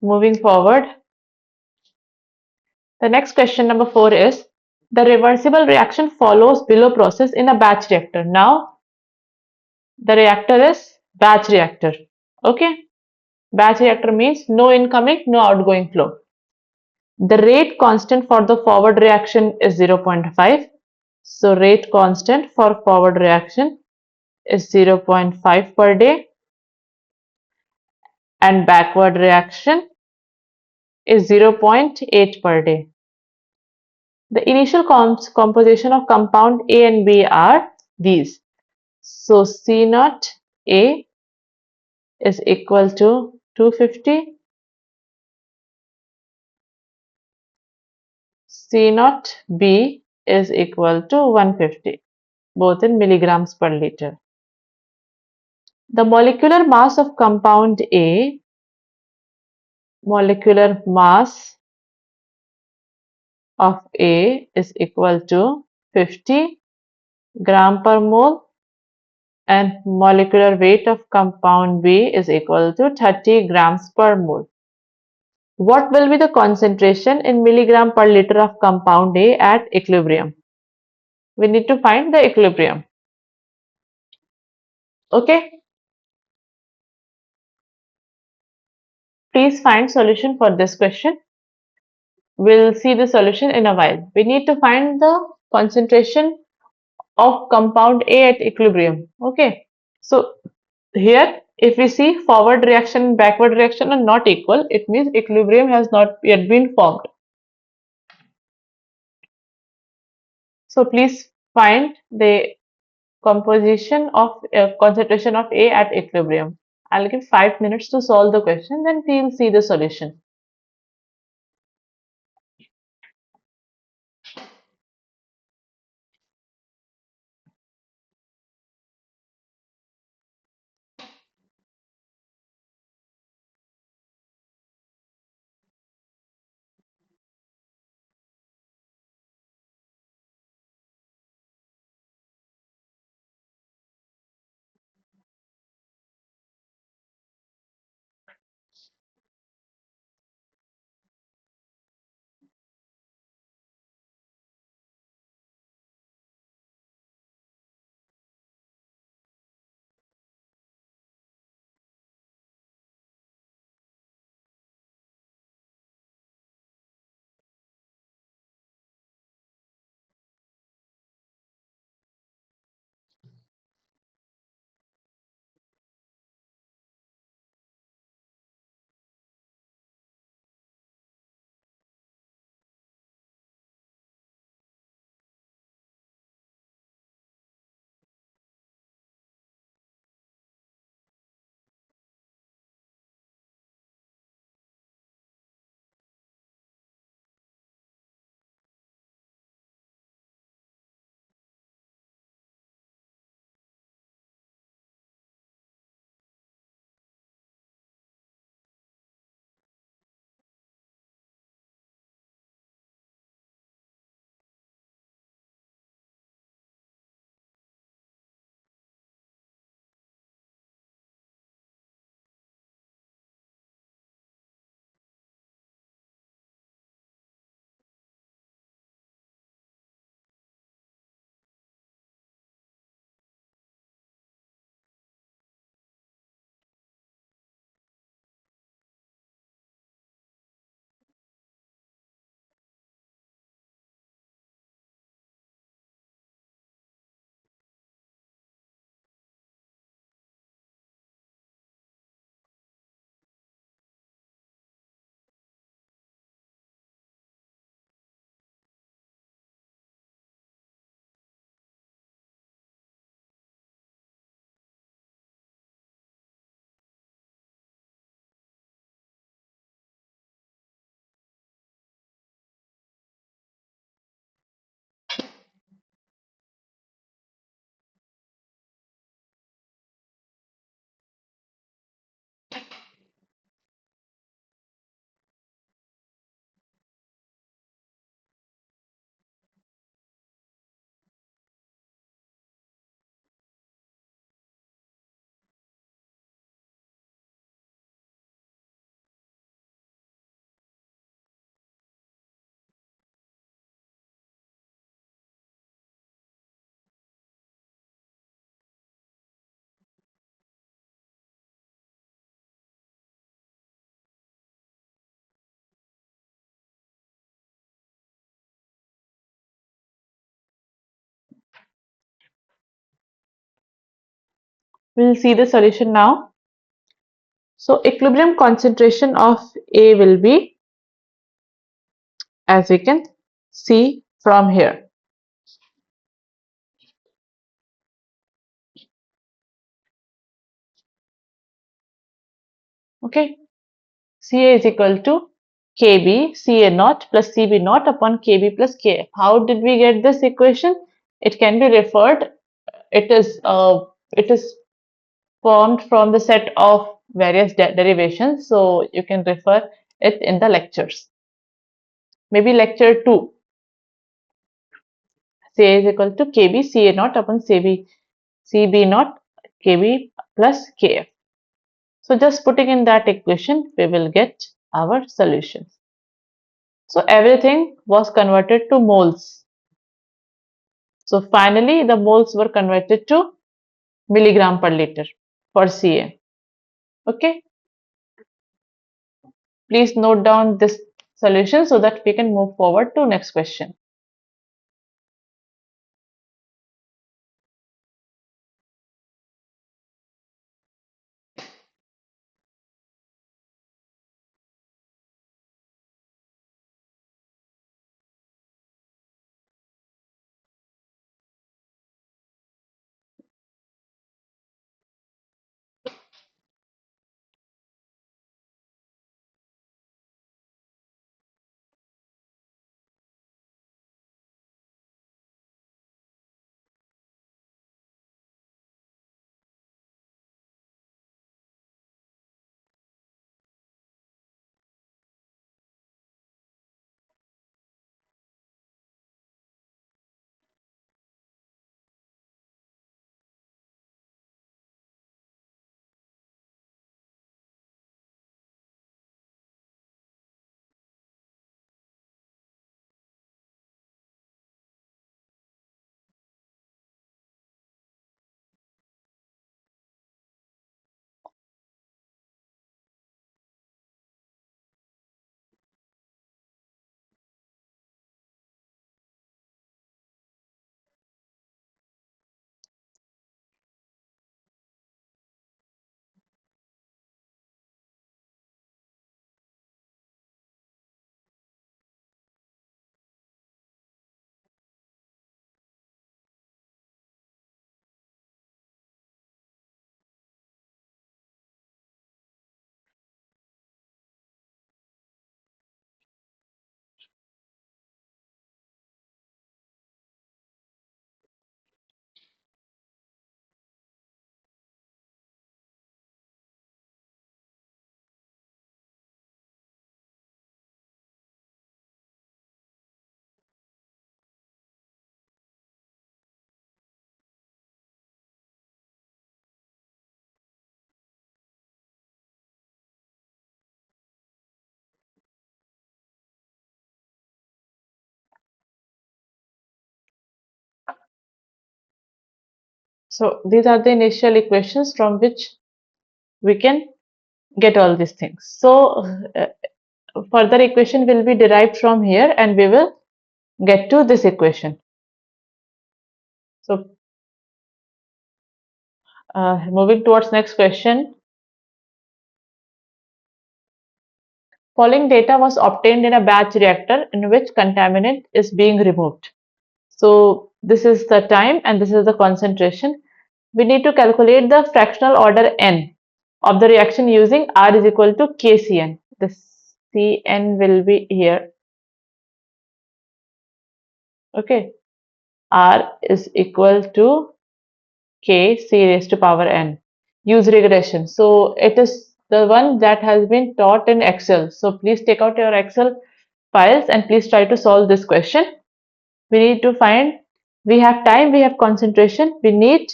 Moving forward, the next question number 4 is the reversible reaction follows below process in a batch reactor. Now the reactor is batch reactor. Okay, batch reactor means no incoming, no outgoing flow. The rate constant for the forward reaction is 0.5. So rate constant for forward reaction is 0.5 per day and backward reaction is 0.8 per day. The initial composition of compound A and B are these. So C naught A is equal to 250, C naught B is equal to 150, both in milligrams per liter. The molecular mass of compound A, molecular mass of A is equal to 50 gram per mole and molecular weight of compound B is equal to 30 grams per mole. What will be the concentration in milligram per liter of compound A at equilibrium? We need to find the equilibrium. Okay, please find solution for this question. We'll see the solution in a while. We need to find the concentration of compound A at equilibrium. Okay, so here if we see forward reaction and backward reaction are not equal, it means equilibrium has not yet been formed. So please find the composition of concentration of A at equilibrium. I'll give 5 minutes to solve the question, then we'll see the solution. We'll see the solution now. So equilibrium concentration of A will be, as we can see from here. Okay, Ca is equal to Kb Ca naught plus Cb naught upon Kb plus Kf. How did we get this equation? It can be referred. It is formed from the set of various derivations. So you can refer it in the lectures. Maybe lecture 2. Ca is equal to Kb Ca naught upon Cb naught Kb plus Kf. So just putting in that equation, we will get our solutions. So everything was converted to moles. So finally, the moles were converted to milligram per liter for Ca. Okay. Please note down this solution so that we can move forward to next question. So these are the initial equations from which we can get all these things. So further equation will be derived from here and we will get to this equation. So moving towards next question. Following data was obtained in a batch reactor in which contaminant is being removed. So this is the time and this is the concentration. We need to calculate the fractional order n of the reaction using R is equal to Kcn. The Cn will be here. Okay. R is equal to K C raised to power n. Use regression. So it is the one that has been taught in Excel. So please take out your Excel files and please try to solve this question. We need to find, we have time, we have concentration, we need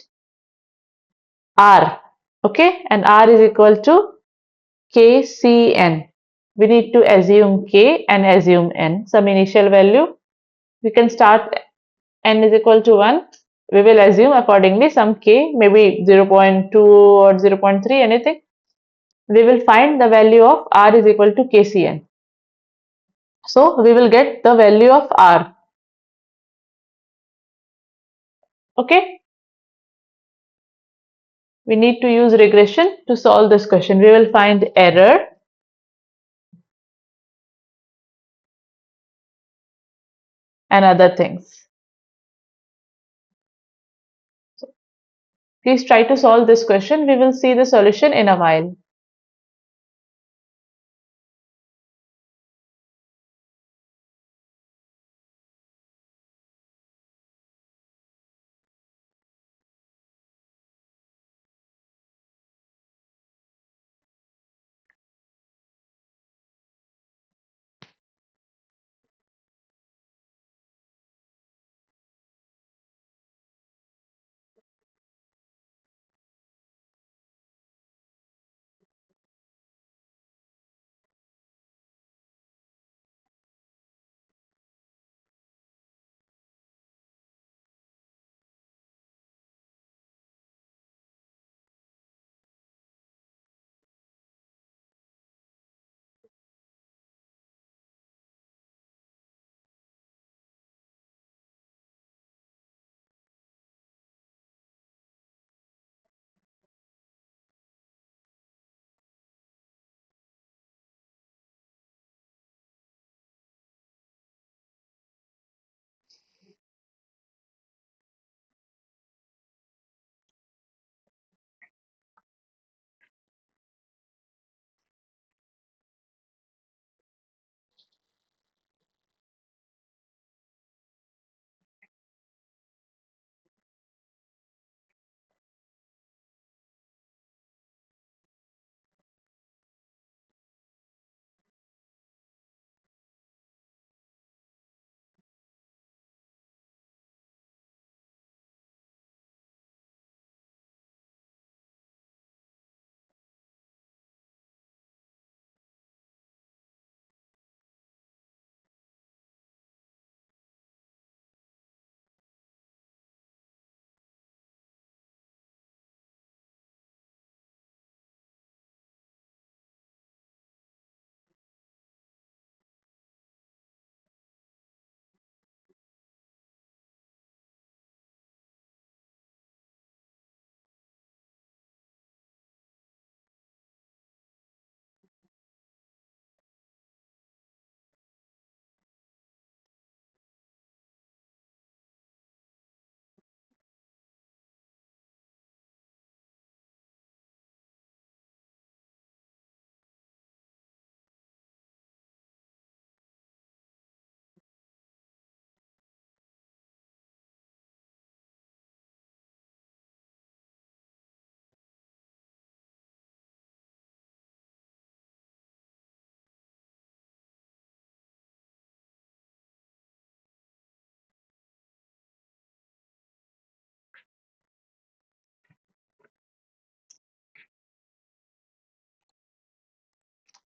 R. Okay, and R is equal to Kcn. We need to assume K and assume N, some initial value. We can start N is equal to 1. We will assume accordingly some K, maybe 0.2 or 0.3, anything. We will find the value of R is equal to Kcn. So we will get the value of R. Okay. We need to use regression to solve this question. We will find error and other things. Please try to solve this question. We will see the solution in a while.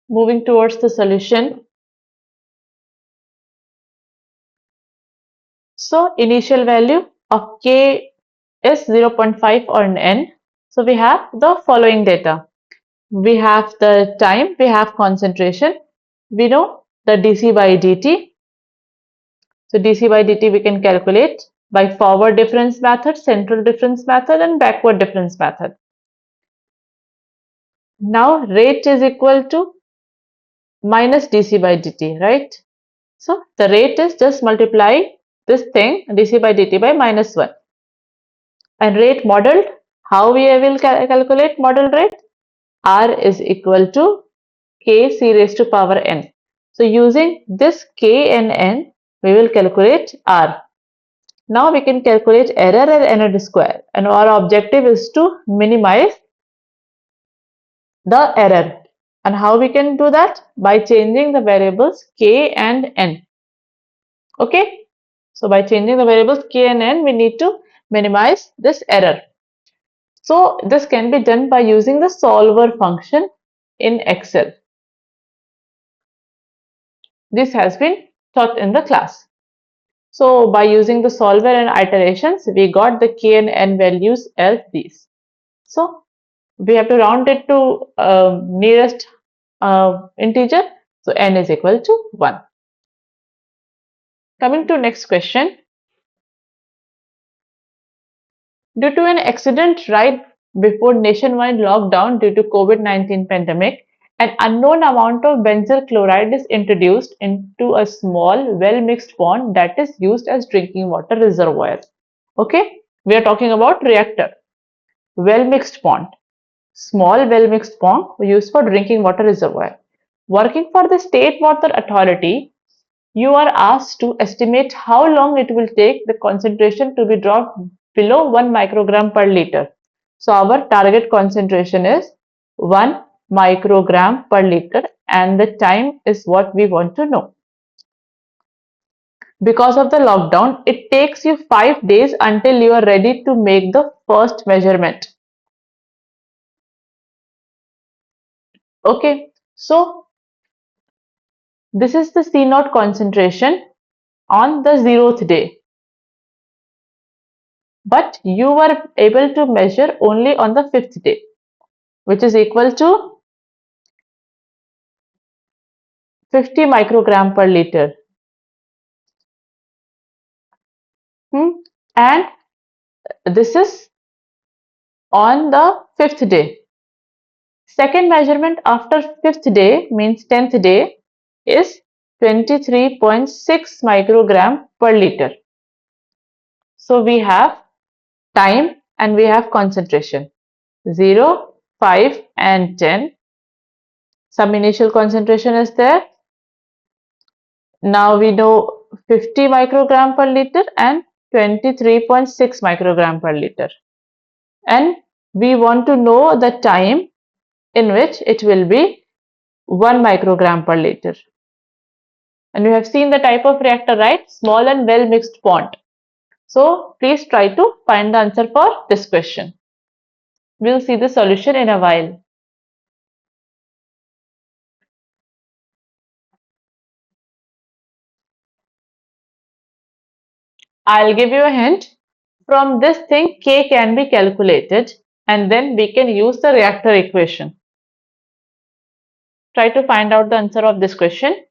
Moving towards the solution. So initial value of k is 0.5 on n. So we have the following data. We have the time, we have concentration, we know the dc by dt. So dc by dt we can calculate by forward difference method, central difference method and backward difference method. Now rate is equal to minus dc by dt, right? So the rate is just multiply this thing dc by dt by minus 1. And rate modeled, how we will calculate model rate? R is equal to k c raised to power n. So using this k and n, we will calculate R. Now we can calculate error and error square, and our objective is to minimize the error. And how we can do that? By changing the variables k and n. Okay, so by changing the variables k and n, we need to minimize this error. So this can be done by using the solver function in Excel. This has been taught in the class. So by using the solver and iterations, we got the k and n values as these. So we have to round it to nearest integer. So n is equal to 1. Coming to next question. Due to an accident, write before nationwide lockdown due to COVID-19 pandemic, an unknown amount of benzyl chloride is introduced into a small, well-mixed pond that is used as drinking water reservoir. Okay, we are talking about reactor, well-mixed pond, small well-mixed pond used for drinking water reservoir. Working for the state water authority, you are asked to estimate how long it will take the concentration to be dropped below 1 microgram per liter. So our target concentration is 1 microgram per liter and the time is what we want to know. Because of the lockdown, it takes you 5 days until you are ready to make the first measurement. Okay, so this is the C naught concentration on the 0th day. But you were able to measure only on the 5th day, which is equal to 50 microgram per liter. And this is on the 5th day. Second measurement after 5th day means 10th day is 23.6 microgram per liter. So we have time and we have concentration 0, 5 and 10. Some initial concentration is there. Now we know 50 microgram per liter and 23.6 microgram per liter. And we want to know the time in which it will be 1 microgram per liter. And you have seen the type of reactor, right? Small and well mixed pond. So please try to find the answer for this question. We'll see the solution in a while. I'll give you a hint. From this thing, K can be calculated and then we can use the reactor equation. Try to find out the answer of this question.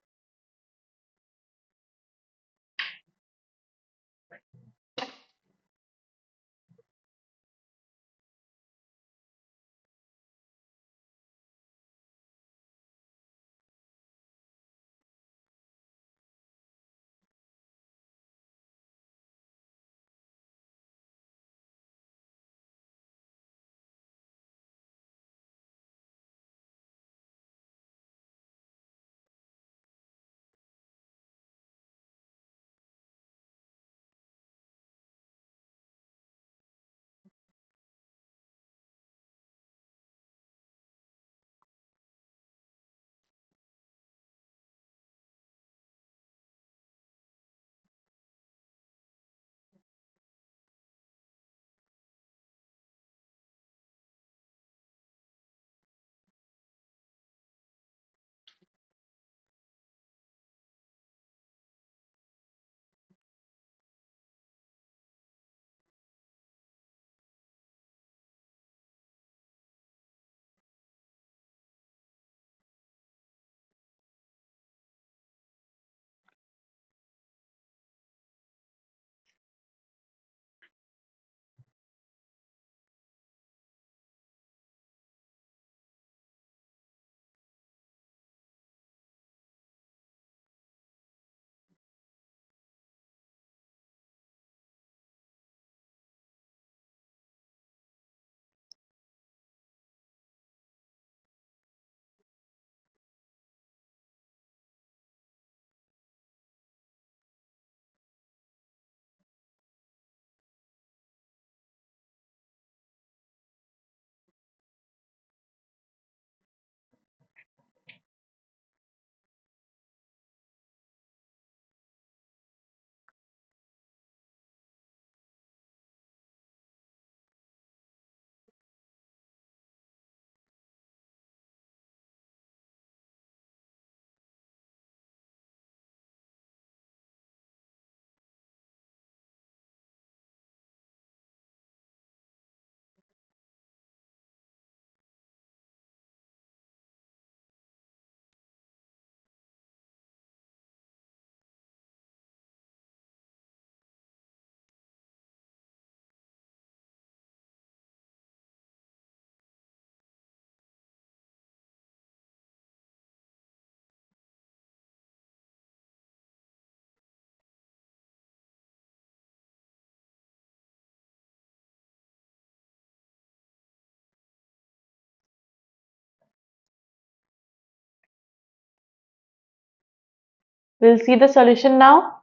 We'll see the solution now.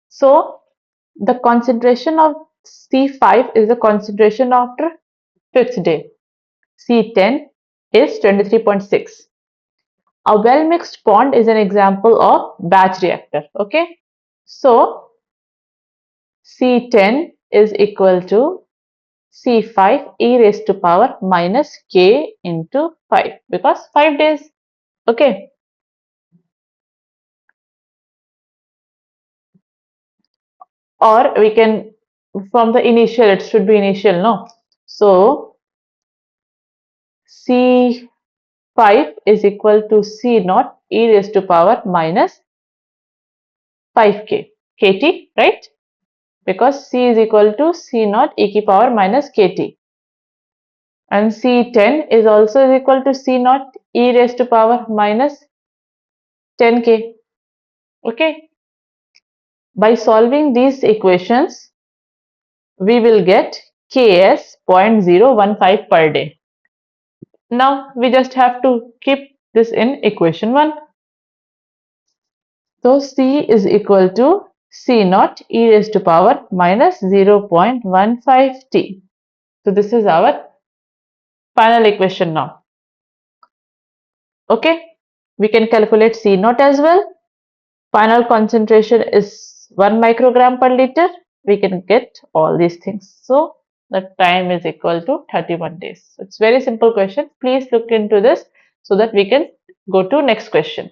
So the concentration of C5 is the concentration after fifth day. C10 is 23.6. A well-mixed pond is an example of batch reactor. Okay, so C10 is equal to C5 e raised to power minus K into 5 because 5 days. Okay, or we can from the initial, it should be initial, no? So C5 is equal to C naught e raised to power minus 5K KT, right? Because C is equal to C naught e to power minus KT. And C10 is also is equal to C naught e raised to power minus 10K. Okay. By solving these equations, we will get Ks 0.015 per day. Now we just have to keep this in equation 1. So C is equal to C naught e raised to power minus 0.15 T. So this is our final equation now. Okay, we can calculate C naught as well. Final concentration is 1 microgram per liter. We can get all these things. So the time is equal to 31 days. So it's very simple question. Please look into this so that we can go to next question.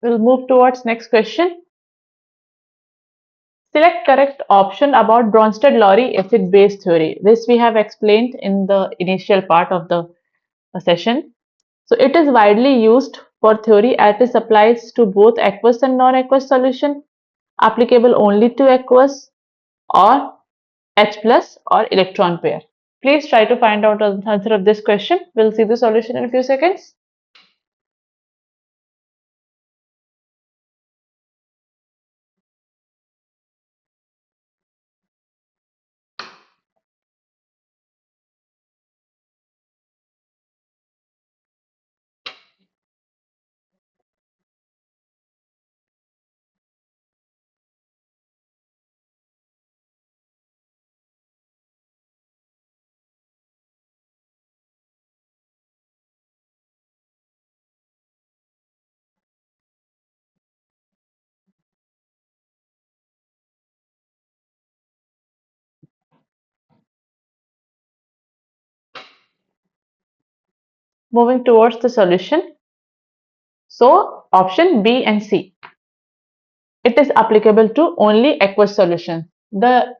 We'll move towards next question. Select correct option about Bronsted-Lowry acid-base theory. This we have explained in the initial part of the session. So it is widely used for theory as it applies to both aqueous and non-aqueous solution, applicable only to aqueous or H plus or electron pair. Please try to find out the answer of this question. We'll see the solution in a few seconds. Moving towards the solution. So option B and C. It is applicable to only aqueous solution. The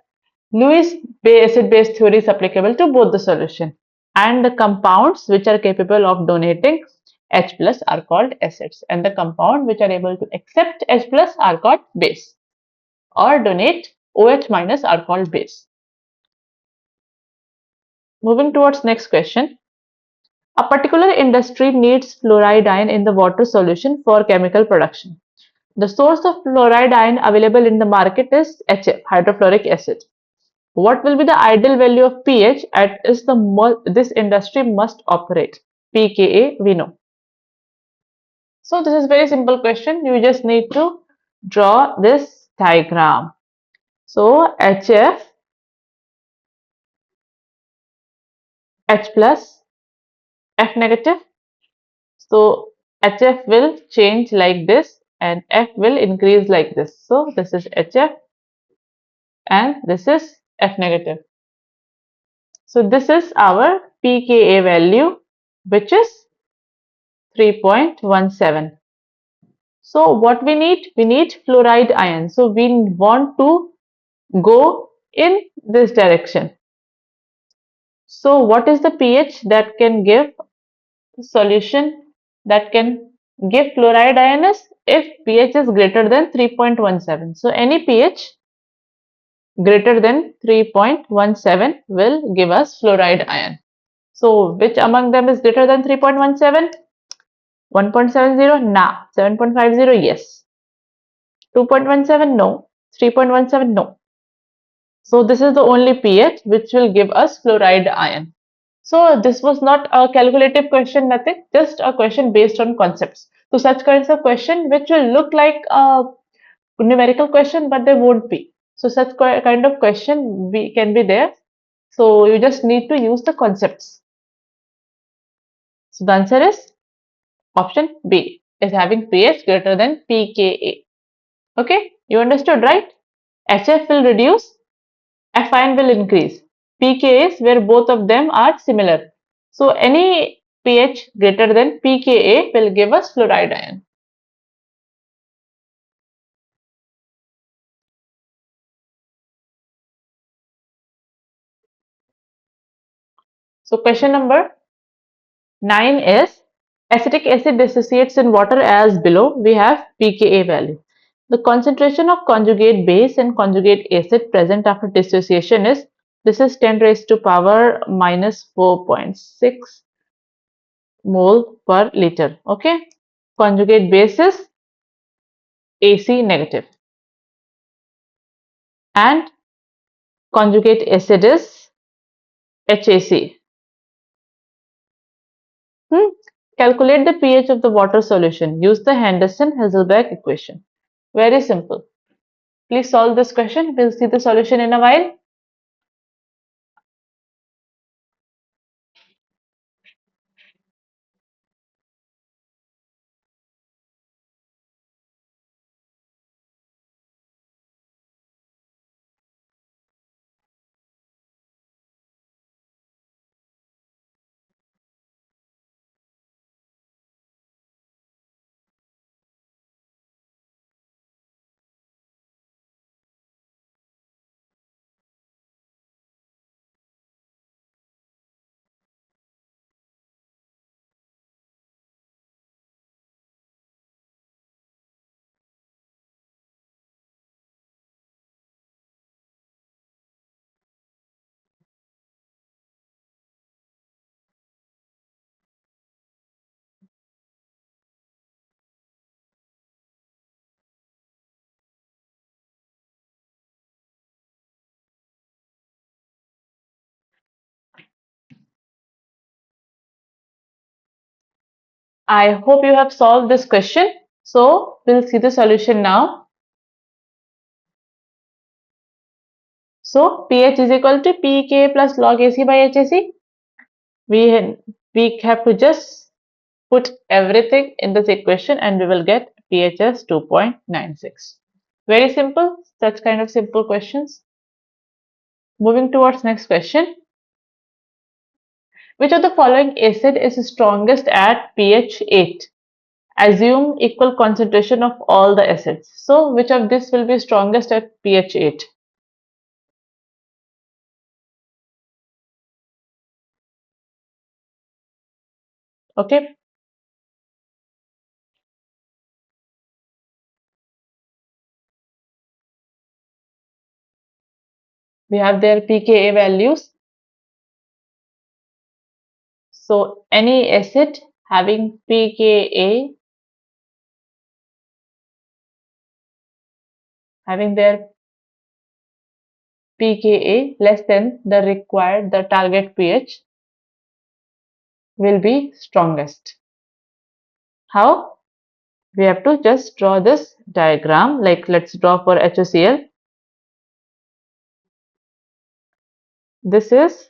Lewis acid-base theory is applicable to both the solution, and the compounds which are capable of donating H plus are called acids, and the compound which are able to accept H plus are called base, or donate OH minus are called base. Moving towards next question. A particular industry needs fluoride ion in the water solution for chemical production. The source of fluoride ion available in the market is HF, hydrofluoric acid. What will be the ideal value of pH at is this industry must operate? pKa we know. So this is very simple question. You just need to draw this diagram. So HF, H plus, F negative. So HF will change like this and F will increase like this. So this is HF and this is F negative. So this is our pKa value, which is 3.17. So what we need? We need fluoride ion. So we want to go in this direction. So what is the pH that can give solution that can give fluoride ion is if pH is greater than 3.17. So any pH greater than 3.17 will give us fluoride ion. So which among them is greater than 3.17? 1.70? Nah. 7.50? Yes. 2.17? No. 3.17? No. So this is the only pH which will give us fluoride ion. So this was not a calculative question, nothing, just a question based on concepts. So such kinds of question which will look like a numerical question, but they won't be. So such kind of question can be there. So you just need to use the concepts. So the answer is option B, is having pH greater than pKa. Okay, you understood, right? HF will reduce, F ion will increase. pKa is where both of them are similar. So any pH greater than pKa will give us fluoride ion. So question number 9 is acetic acid dissociates in water as below. We have pKa value. The concentration of conjugate base and conjugate acid present after dissociation is, this is 10 raised to power minus 4.6 mole per liter. Okay. Conjugate base is AC negative and conjugate acid is HAC. Calculate the pH of the water solution. Use the Henderson-Hasselbalch equation. Very simple. Please solve this question. We'll see the solution in a while. I hope you have solved this question. So we'll see the solution now. So pH is equal to pK plus log AC by HAC. We have to just put everything in this equation and we will get pH as 2.96. Very simple, such kind of simple questions. Moving towards next question. Which of the following acid is strongest at pH 8? Assume equal concentration of all the acids. So which of this will be strongest at pH 8? Okay, we have their pKa values. So any acid having pKa, having their pKa less than the required, the target pH, will be strongest. How? We have to just draw this diagram, like let's draw for HCl. This is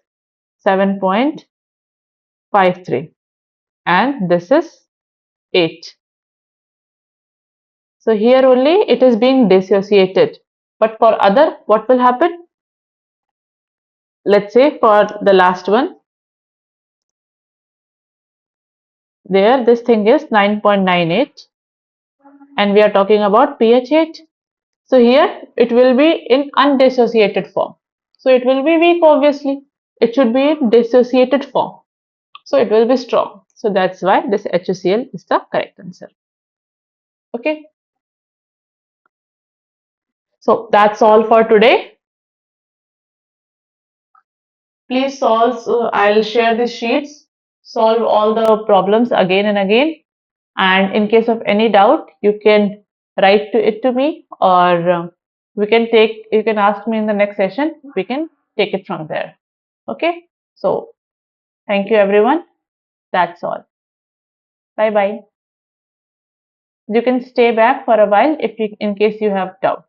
7.53 and this is 8. So here only it is being dissociated. But for other, what will happen? Let's say for the last one, there this thing is 9.98 and we are talking about pH 8. So here it will be in undissociated form. So it will be weak obviously. It should be in dissociated form. So it will be strong. So that's why this HCl is the correct answer. Okay. So that's all for today. Please solve, I'll share the sheets, solve all the problems again and again. And in case of any doubt, you can write it to me or you can ask me in the next session. We can take it from there. Okay. So thank you everyone. That's all. Bye bye. You can stay back for a while if you, in case you have doubt.